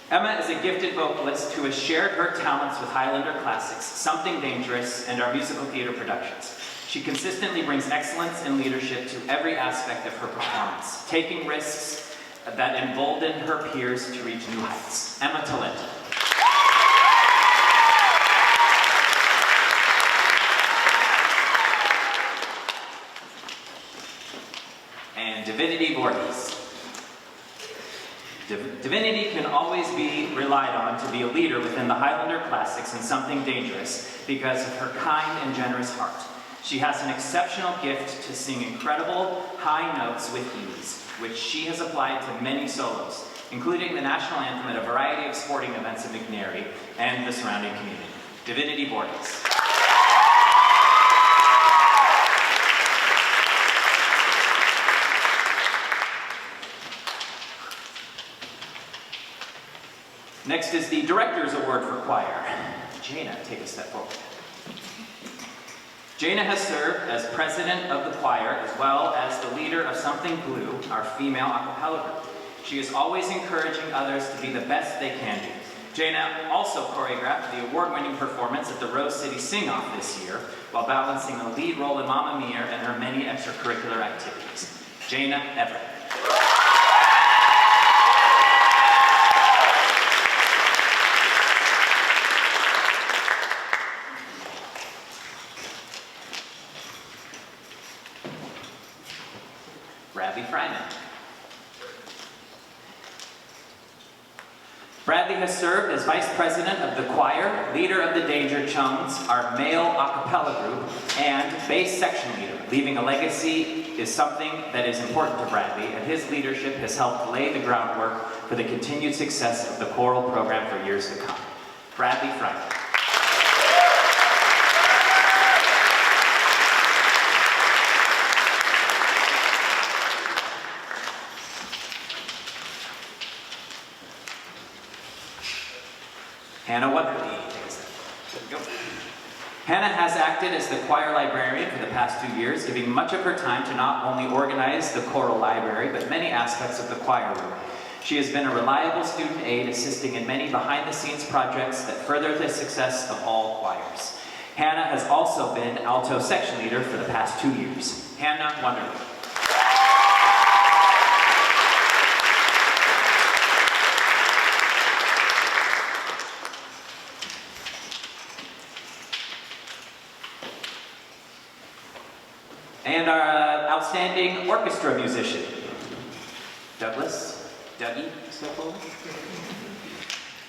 Emma is a gifted vocalist who has shared her talents with Highlander Classics, Something Dangerous, and our musical theater productions. She consistently brings excellence and leadership to every aspect of her performance, taking risks that embolden her peers to reach new heights. Emma Talento. And Divinity Voorhees. Divinity can always be relied on to be a leader within the Highlander Classics and Something Dangerous because of her kind and generous heart. She has an exceptional gift to sing incredible high notes with ease, which she has applied to many solos, including the national anthem at a variety of sporting events in McNary and the surrounding community. Divinity Voorhees. Next is the Director's Award for Choir. Jana, take a step forward. Jana has served as president of the choir as well as the leader of Something Blue, our female a cappella group. She is always encouraging others to be the best they can do. Jana also choreographed the award-winning performance at the Rose City Sing-Off this year while balancing a lead role in Mamma Mia and her many extracurricular activities. Jana Everett. Bradley Fryman. Bradley has served as vice president of the choir, leader of the Danger Tones, our male a cappella group, and bass section leader. Leaving a legacy is something that is important to Bradley, and his leadership has helped lay the groundwork for the continued success of the choral program for years to come. Bradley Fryman. Hannah Wetherly. Hannah has acted as the choir librarian for the past 2 years, giving much of her time to not only organize the choral library, but many aspects of the choir room. She has been a reliable student aide, assisting in many behind-the-scenes projects that further the success of all choirs. Hannah has also been alto section leader for the past 2 years. Hannah Wonderly. And our outstanding orchestra musician, Dougie, step forward.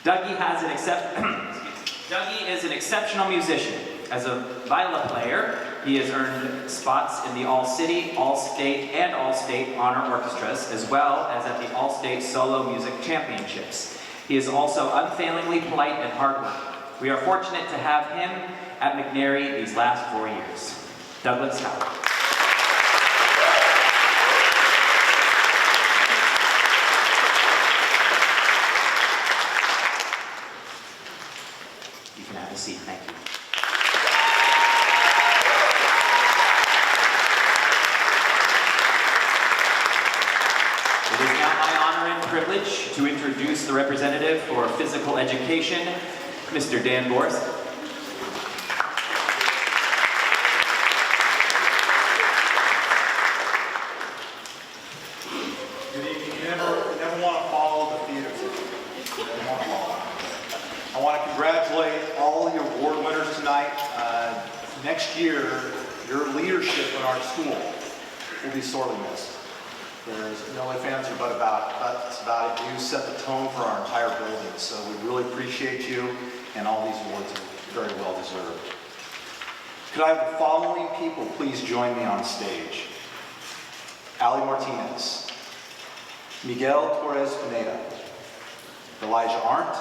Dougie is an exceptional musician. As a viola player, he has earned spots in the All-City, All-State, and All-State honor orchestras, as well as at the All-State Solo Music Championships. He is also unfailingly polite and hardworking. We are fortunate to have him at McNary these last 4 years. Douglas Howard. You can have a seat, thank you. It is now my honor and privilege to introduce the representative for physical education, Mr. Dan Borst. Good evening. You never want to follow the theater. You never want to follow. I want to congratulate all the award winners tonight. Next year, your leadership in our school will be sorely missed. There's no ifs, ands, or buts about it. You set the tone for our entire building, so we really appreciate you, and all these awards are very well deserved. Could I have the following people please join me on stage? Ali Martinez, Miguel Torres Pineda, Elijah Arndt,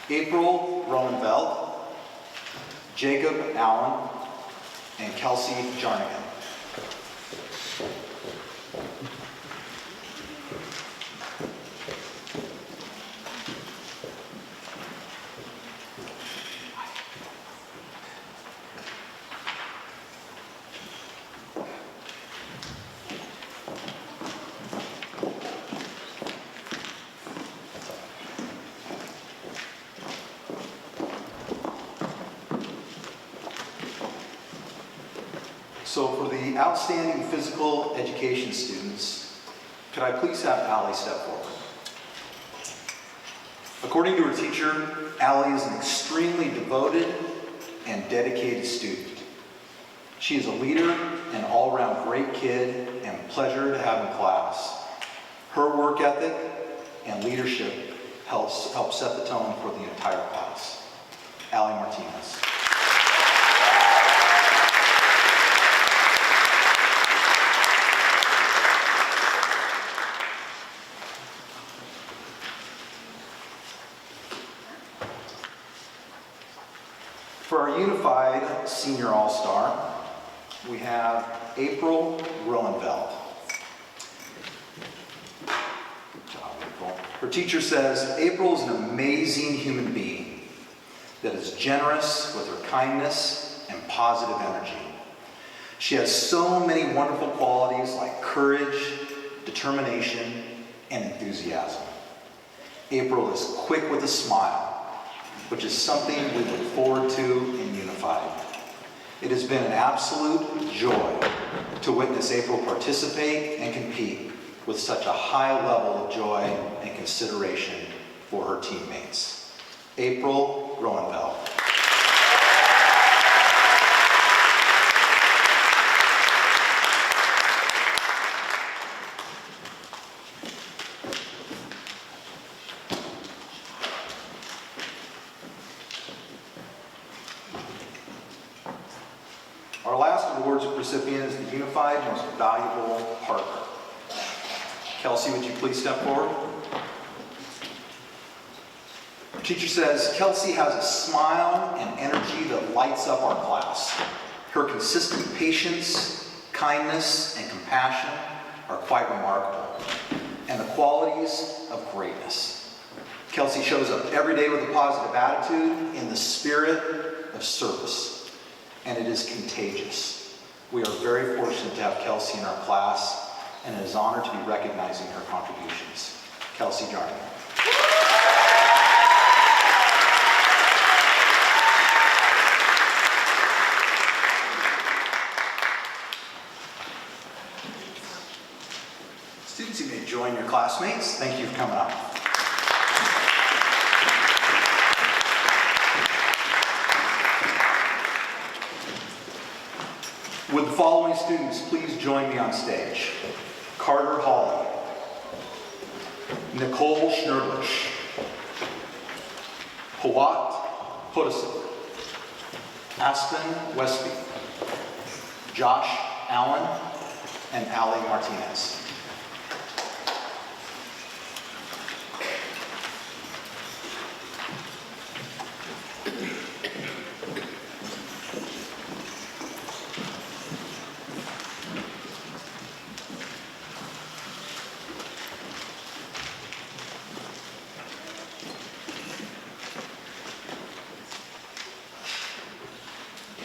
April Romanveld, Jacob Allen, and Kelsey Jarnigan. So for the outstanding physical education students, could I please have Allie step forward? According to her teacher, Allie is an extremely devoted and dedicated student. She is a leader, an all-around great kid, and pleasure to have in class. Her work ethic and leadership help set the tone for the entire class. Allie Martinez. For our unified senior all-star, we have April Roenveld. Good job, April. Her teacher says, April is an amazing human being that is generous with her kindness and positive energy. She has so many wonderful qualities like courage, determination, and enthusiasm. April is quick with a smile, which is something we look forward to in Unified. It has been an absolute joy to witness April participate and compete with such a high level of joy and consideration for her teammates. April Roenveld. Our last awards recipient is the Unified Most Valuable Partner. Kelsey, would you please step forward? Our teacher says, Kelsey has a smile and energy that lights up our class. Her consistent patience, kindness, and compassion are quite remarkable, and the qualities of greatness. Kelsey shows up every day with a positive attitude in the spirit of service, and it is contagious. We are very fortunate to have Kelsey in our class, and it is an honor to be recognizing her contributions. Kelsey Jarnigan. Students, you may join your classmates. Thank you for coming up. Would the following students please join me on stage? Carter Hawley, Nicole Schnurbush, Hawat Podesic, Aspen Westby, Josh Allen, and Allie Martinez.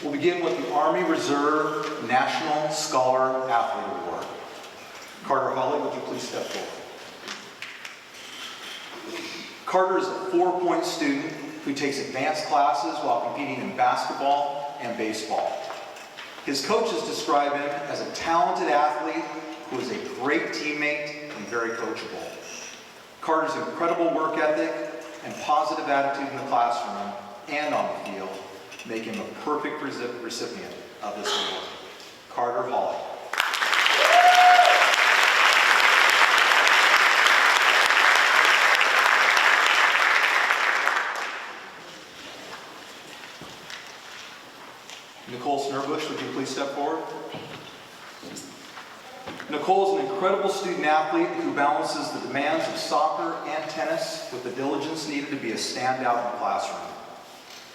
We'll begin with the Army Reserve National Scholar Athlete Award. Carter Hawley, would you please step forward? Carter is a 4-point student who takes advanced classes while competing in basketball and baseball. His coaches describe him as a talented athlete who is a great teammate and very coachable. Carter's incredible work ethic and positive attitude in the classroom and on the field make him a perfect recipient of this award. Carter Hawley. Nicole Snurbush, would you please step forward? Nicole is an incredible student athlete who balances the demands of soccer and tennis with the diligence needed to be a standout in the classroom.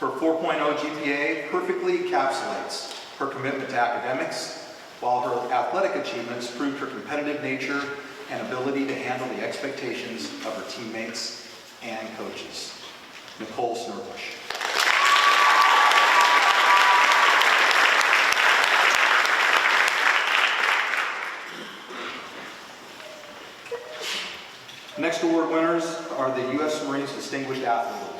Her 4.0 GPA perfectly encapsulates her commitment to academics, while her athletic achievements proved her competitive nature and ability to handle the expectations of her teammates and coaches. Nicole Snurbush. Next award winners are the U.S. Marines Distinguished Athlete Award.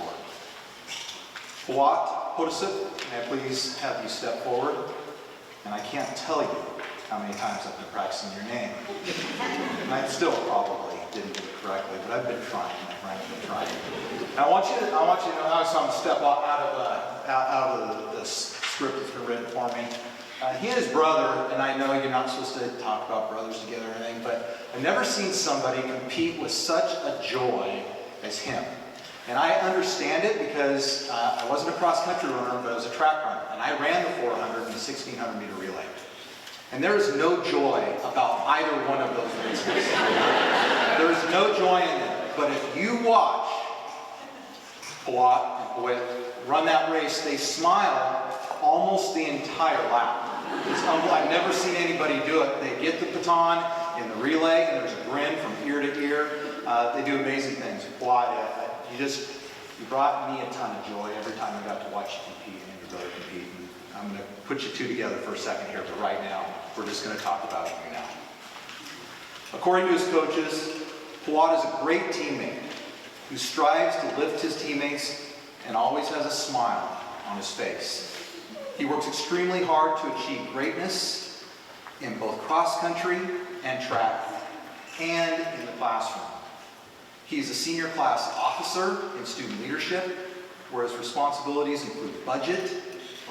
Hawat Podesic, may I please have you step forward? And I can't tell you how many times I've been practicing your name. And I still probably didn't do it correctly, but I've been trying, my friend, I've been trying. And I want you to know how I'm step out of the script that's been written for me. He and his brother, and I know you're not supposed to talk about brothers together or anything, but I've never seen somebody compete with such a joy as him. And I understand it because I wasn't a cross-country runner, but I was a track runner. And I ran the 400 and the 1600 meter relay. And there is no joy about either one of those races. There is no joy in it. But if you watch Hawat and Hawat run that race, they smile almost the entire lap. It's humble. I've never seen anybody do it. They get the baton in the relay, and there's a grin from ear to ear. They do amazing things. Hawat, you brought me a ton of joy every time I got to watch you compete and your brother compete. And I'm going to put you two together for a second here, but right now, we're just going to talk about you now. According to his coaches, Hawat is a great teammate who strives to lift his teammates and always has a smile on his face. He works extremely hard to achieve greatness in both cross-country and track and in the classroom. He is a senior class officer in student leadership, where his responsibilities include budget,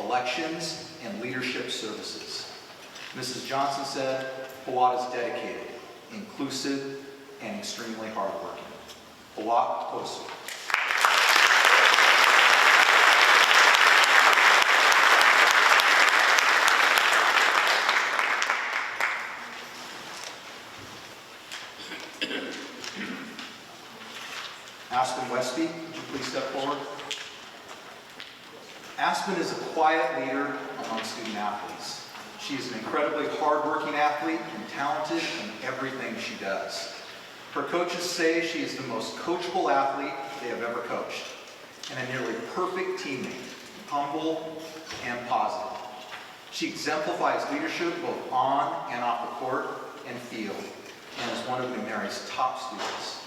elections, and leadership services. Mrs. Johnson said, Hawat is dedicated, inclusive, and extremely hardworking. Hawat Podesic. Aspen Westby, would you please step forward? Aspen is a quiet leader among student athletes. She is an incredibly hardworking athlete and talented in everything she does. Her coaches say she is the most coachable athlete they have ever coached, and a nearly perfect teammate, humble and positive. She exemplifies leadership both on and off the court and field, and is one of McNary's top students.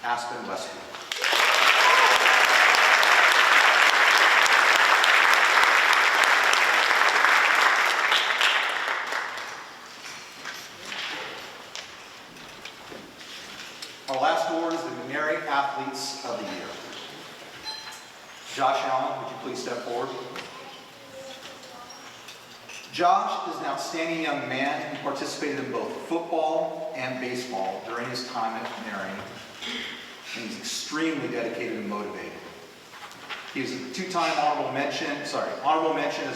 Aspen Westby. Our last award is the McNary Athletes of the Year. Josh Allen, would you please step forward? Josh is an outstanding young man who participated in both football and baseball during his time at Marion, and he's extremely dedicated and motivated. He was a two-time honorable mention as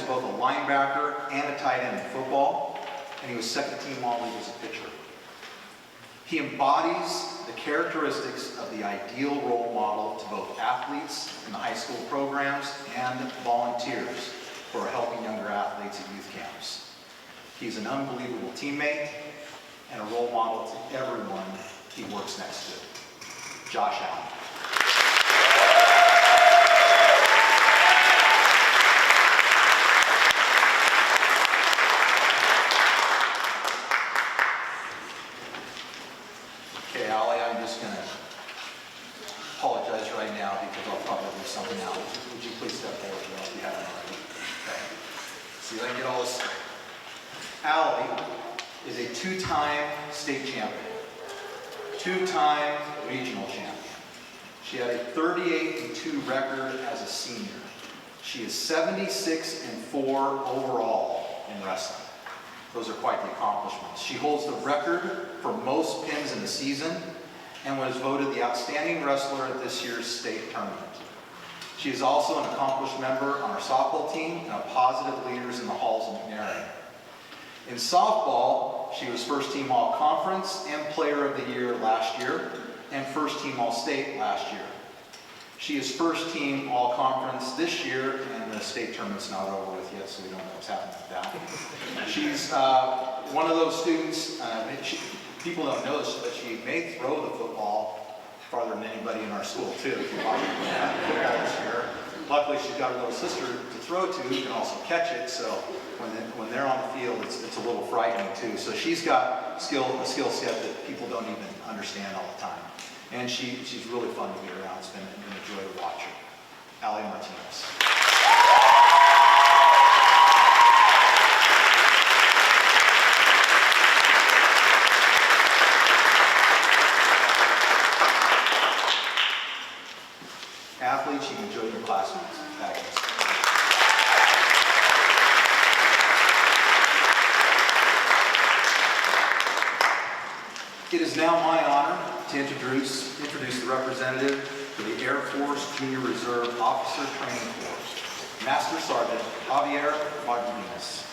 both a linebacker and a tight end in football, and he was second-team All-League as a pitcher. He embodies the characteristics of the ideal role model to both athletes in the high school programs and volunteers who are helping younger athletes at youth camps. He's an unbelievable teammate and a role model to everyone he works next to. Josh Allen. Okay, Allie, I'm just going to apologize right now because I'll probably leave something out. Would you please step forward if you haven't already? Okay. See if I can get all this. Allie is a two-time state champion, two-time regional champion. She had a 38-2 record as a senior. She is 76-4 overall in wrestling. Those are quite the accomplishments. She holds the record for most pins in the season and was voted the outstanding wrestler at this year's state tournament. She is also an accomplished member on our softball team and a positive leader in the halls of McNary. In softball, she was first team all-conference and player of the year last year and first team all-state last year. She is first team all-conference this year, and the state tournament's not over with yet, so we don't know what's happening with that. She's one of those students, people don't know this, but she may throw the football farther than anybody in our school too. If you watch football this year. Luckily, she's got her little sister to throw to who can also catch it, so when they're on the field, it's a little frightening too. So she's got a skill set that people don't even understand all the time. And she's really fun to be around. It's been a joy to watch her. Allie Martinez. Athletes, you can join your classmates. It is now my honor to introduce the representative for the Air Force Junior Reserve Officer Training Corps, Master Sergeant Javier Martinez.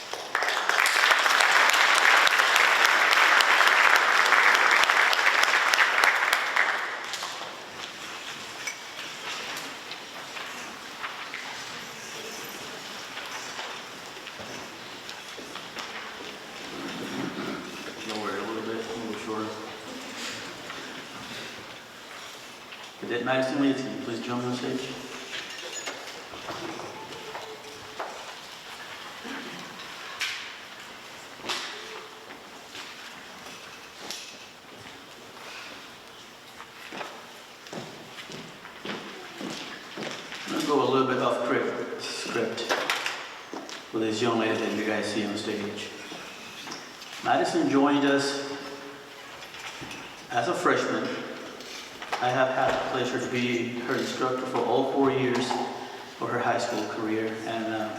Cadet Madison Leeds, can you please join me on stage? I'm going to go a little bit off script with this young lady that you guys see on stage. Madison joined us as a freshman. I have had the pleasure to be her instructor for all 4 years of her high school career. And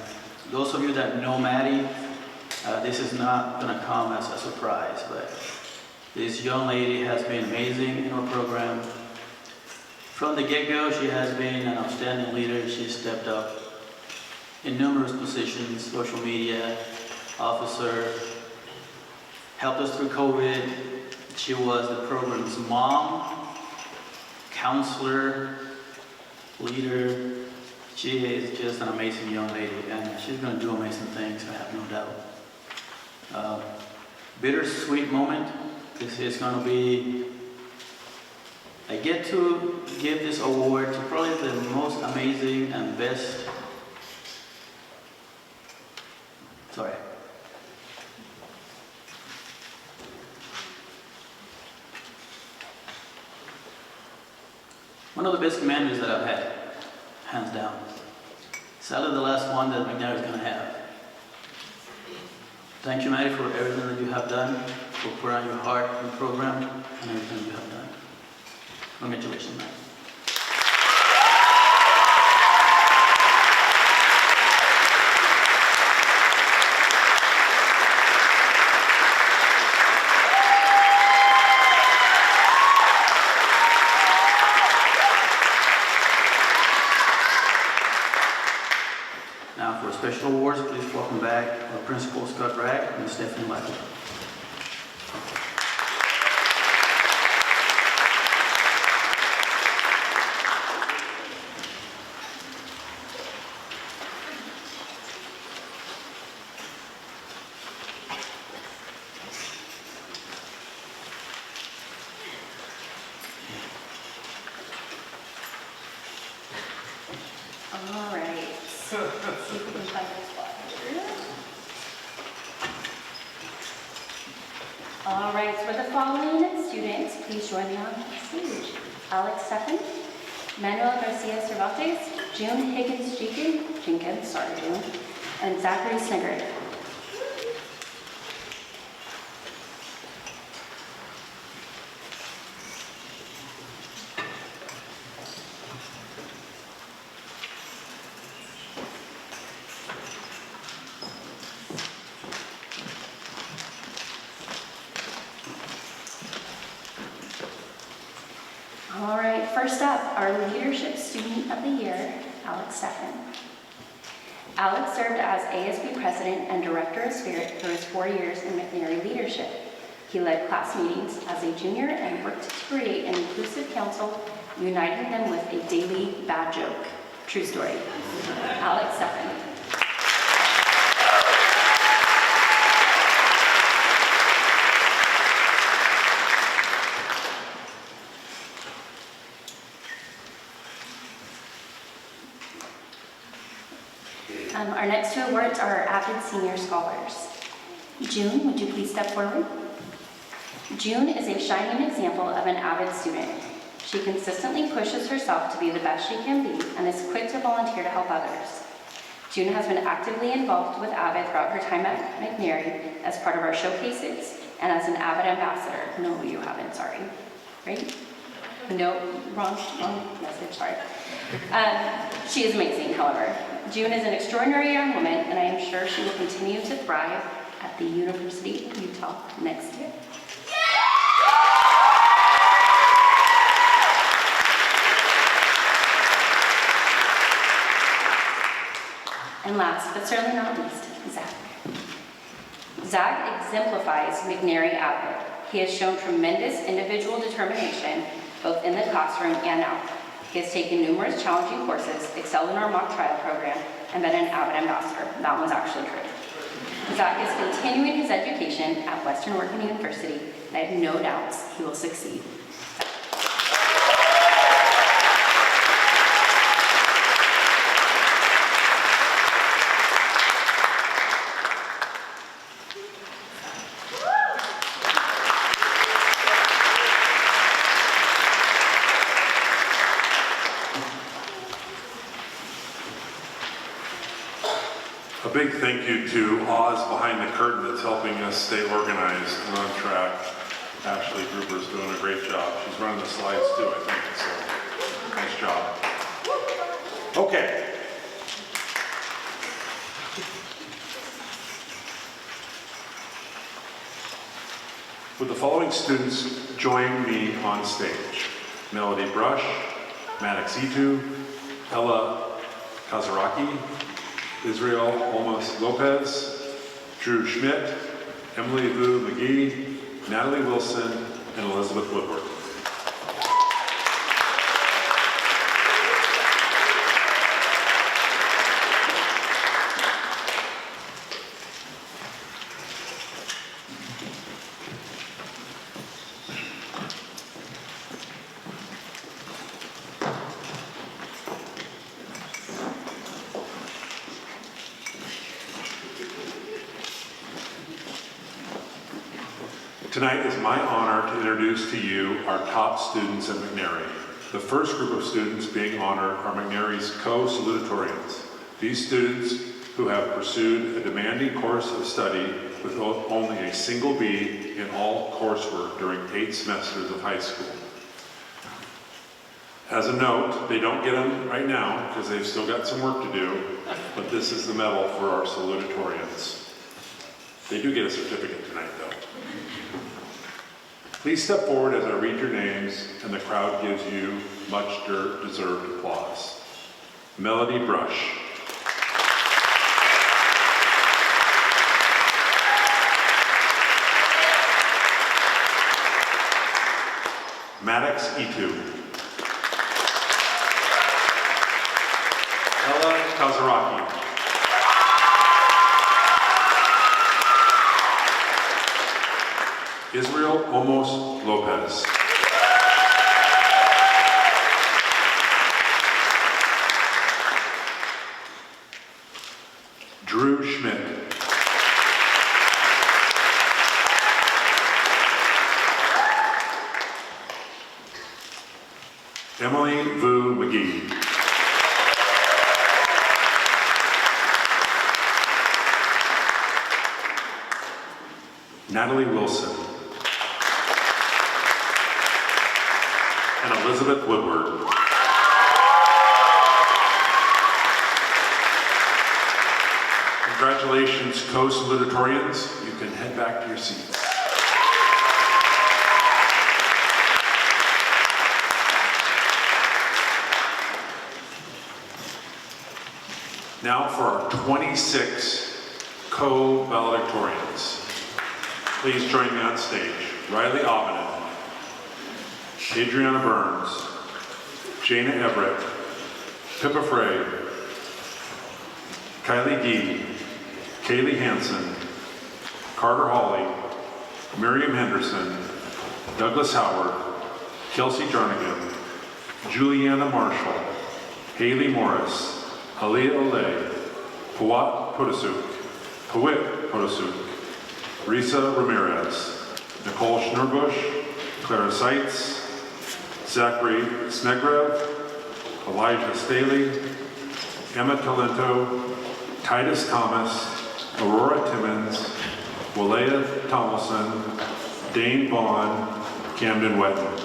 those of you that know Maddie, this is not going to come as a surprise, but this young lady has been amazing in our program. From the get-go, she has been an outstanding leader. She stepped up in numerous positions, social media, officer, helped us through COVID. She was the program's mom, counselor, leader. She is just an amazing young lady, and she's going to do amazing things, I have no doubt. Bittersweet moment. This is going to be, I get to give this award to probably the most amazing and best, one of the best commanders that I've had, hands down. Sadly, the last one that McNair is going to have. Thank you, Maddie, for everything that you have done, for putting out your heart in the program, and everything you have done. Congratulations, Maddie. special awards, please welcome back our Principal Scott Bragg and Stephanie Michael. All right. So, let's see if we can find this spot here. All right, so for the following students, please join me on stage. Alex Stephan, Manuel Garcia Cervantes, June Higgins Jenkins, sorry June, and Zachary Sniggard. All right, first up, our Leadership Student of the Year, Alex Stephan. Alex served as ASB President and Director of Spirit for his 4 years in McNary leadership. He led class meetings as a junior and worked to create an inclusive council, uniting them with a daily bad joke. True story. Alex Stephan. Our next two awards are our Avid Senior Scholars. June, would you please step forward? June is a shining example of an Avid student. She consistently pushes herself to be the best she can be and is quick to volunteer to help others. June has been actively involved with Avid throughout her time at McNary as part of our showcases and as an Avid ambassador. No, you haven't, sorry. Right? No, wrong message, sorry. She is amazing, however. June is an extraordinary young woman, and I am sure she will continue to thrive at the University of Utah next year. And last, but certainly not least, Zach. Zach exemplifies McNary Avid. He has shown tremendous individual determination, both in the classroom and out. He has taken numerous challenging courses, excelled in our mock trial program, and been an Avid ambassador. That one's actually true. Zach is continuing his education at Western Oregon University, and I have no doubts he will succeed. A big thank you to Oz behind the curtain that's helping us stay organized and on track. Ashley Gruber's doing a great job. She's running the slides too, I think, so nice job. Okay. Would the following students join me on stage? Melody Brush, Maddox Itu, Ella Kazaraki, Israel Olmos Lopez, Drew Schmidt, Emily Vu McGee, Natalie Wilson, and Elizabeth Woodward. Tonight is my honor to introduce to you our top students at McNary. The first group of students being honored are McNary's co-salutatorians. These students who have pursued a demanding course of study with only a single B in all coursework during 8 semesters of high school. As a note, they don't get them right now because they've still got some work to do, but this is the medal for our salutatorians. They do get a certificate tonight though. Please step forward as I read your names and the crowd gives you much deserved applause. Melody Brush. Maddox Itu. Ella Kazaraki. Israel Omos Lopez. Drew Schmidt. Emily Vu McGee. Natalie Wilson. And Elizabeth Woodward. Congratulations, co-salutatorians. You can head back to your seats. Now for our 26 co-valedictorians. Please join me on stage. Riley Aubinen, Adriana Burns, Jana Everett, Pippa Frey, Kylie Gee, Kaylee Hansen, Carter Hawley, Miriam Henderson, Douglas Howard, Kelsey Jernigan, Juliana Marshall, Haley Morris, Aaliyah Olay, Pawat Podesuk, Risa Ramirez, Nicole Schnurbush, Clara Seitz, Zachary Snegrev, Elijah Staley, Emma Talento, Titus Thomas, Aurora Timmons, Walea Tomlinson, Dane Vaughn, Camden Wetton.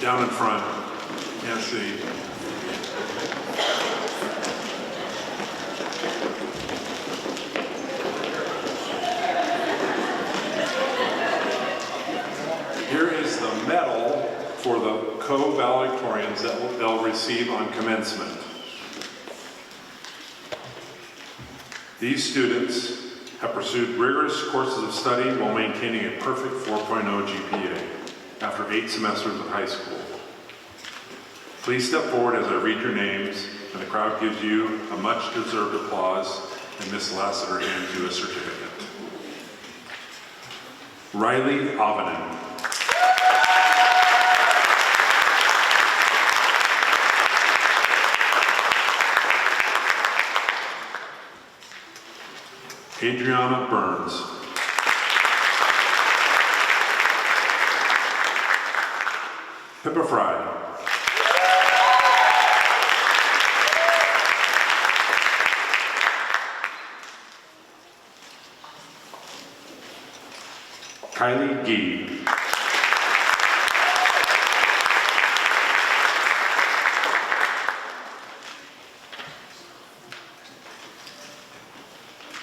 Down in front, can't see. Here is the medal for the co-valedictorians that they'll receive on commencement. These students have pursued rigorous courses of study while maintaining a perfect 4.0 GPA after 8 semesters of high school. Please step forward as I read your names, and the crowd gives you a much-deserved applause, and Ms. Lassiter hands you a certificate. Riley Aubinen. Adriana Burns. Pippa Fry. Kylie Gee.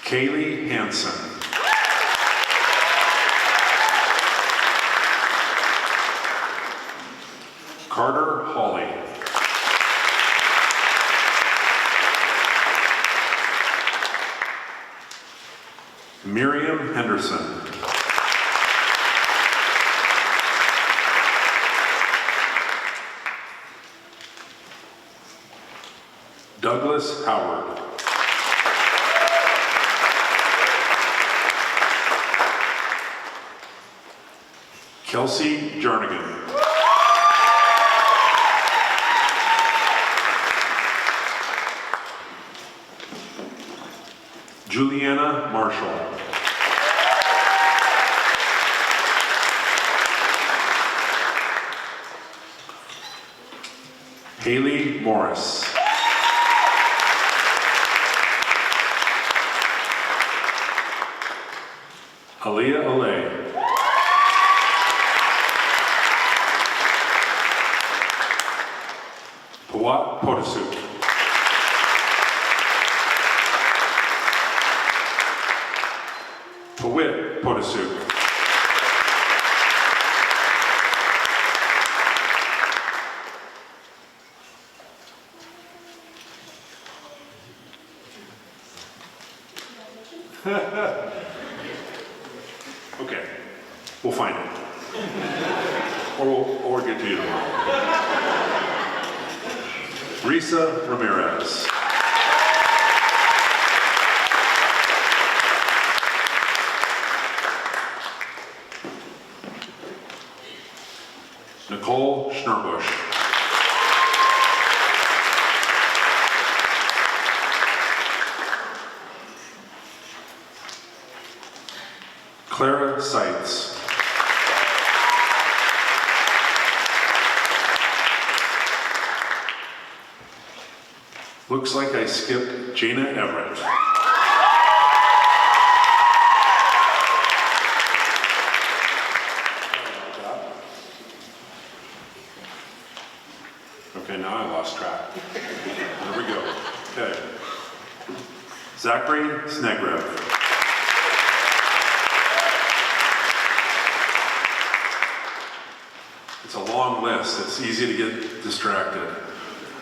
Kaylee Hansen. Carter Hawley. Miriam Henderson. Douglas Howard. Kelsey Jernigan. Juliana Marshall. Haley Morris. Aaliyah Olay. Pawat Podesuk. Pawit Podesuk. Okay, we'll find it. Or we'll get to you tomorrow. Risa Ramirez. Nicole Schnurbush. Clara Seitz. Looks like I skipped Jana Everett. Okay, now I lost track. There we go. Okay. Zachary Snegrev. It's a long list. It's easy to get distracted.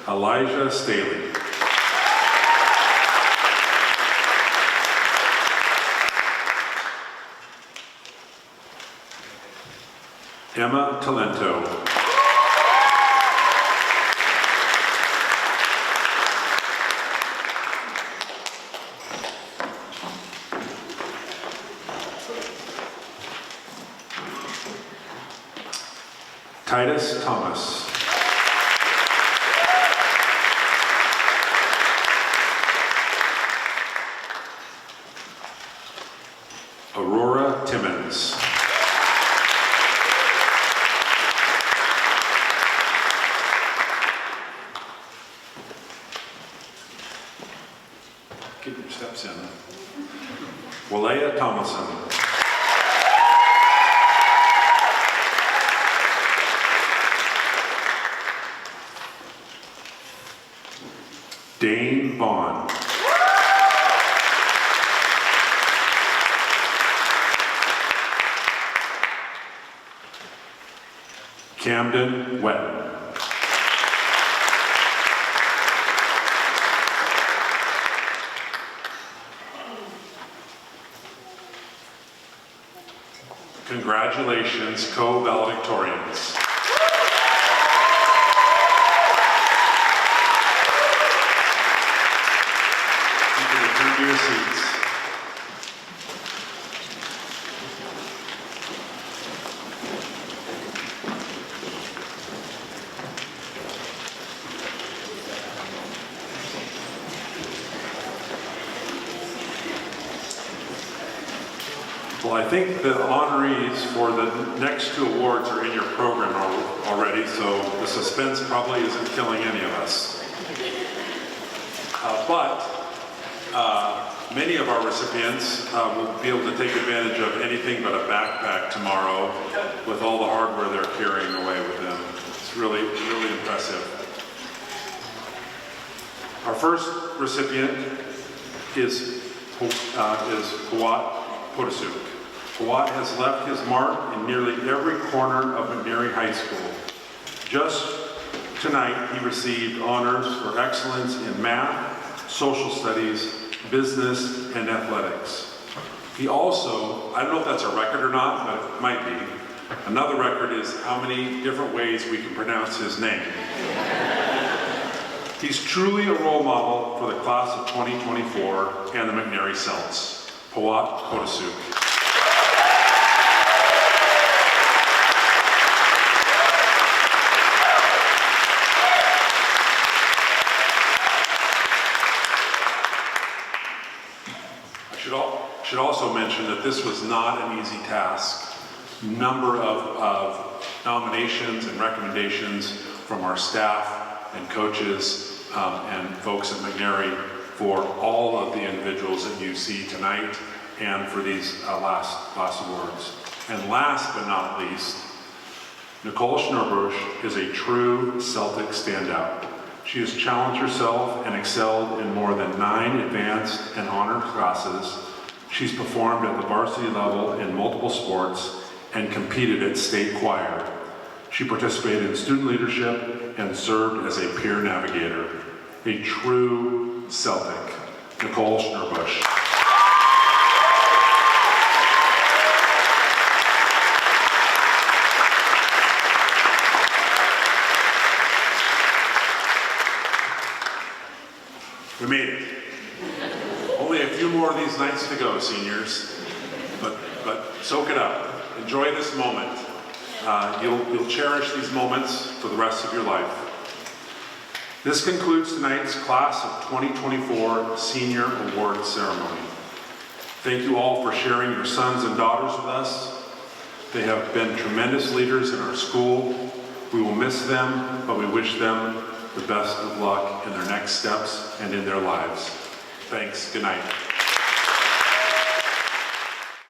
Elijah Staley. Emma Talento. Titus Thomas. Aurora Timmons. Keep your steps in. Walea Thomason. Dane Vaughn. Camden Wetton. Congratulations, co-valedictorians. You can return to your seats. Well, I think the honorees for the next two awards are in your program already, so the suspense probably isn't killing any of us. But many of our recipients will be able to take advantage of anything but a backpack tomorrow with all the hardware they're carrying away with them. It's really, really impressive. Our first recipient is Pawat Podasuk. Pawat has left his mark in nearly every corner of McNairy High School. Just tonight, he received honors for excellence in math, social studies, business, and athletics. He also, I don't know if that's a record or not, but it might be. Another record is how many different ways we can pronounce his name. He's truly a role model for the class of 2024 and the McNairy Celts. Pawat Podasuk. I should also mention that this was not an easy task. Number of nominations and recommendations from our staff and coaches and folks at McNairy for all of the individuals that you see tonight and for these last awards. And last but not least, Nicole Schnurbush is a true Celtic standout. She has challenged herself and excelled in more than 9 advanced and honor classes. She's performed at the varsity level in multiple sports and competed at state choir. She participated in student leadership and served as a peer navigator. A true Celtic, Nicole Schnurbush. We made it. Only a few more of these nights to go, seniors. But soak it up. Enjoy this moment. You'll cherish these moments for the rest of your life. This concludes tonight's Class of 2024 Senior Award Ceremony. Thank you all for sharing your sons and daughters with us. They have been tremendous leaders in our school. We will miss them, but we wish them the best of luck in their next steps and in their lives. Thanks. Good night.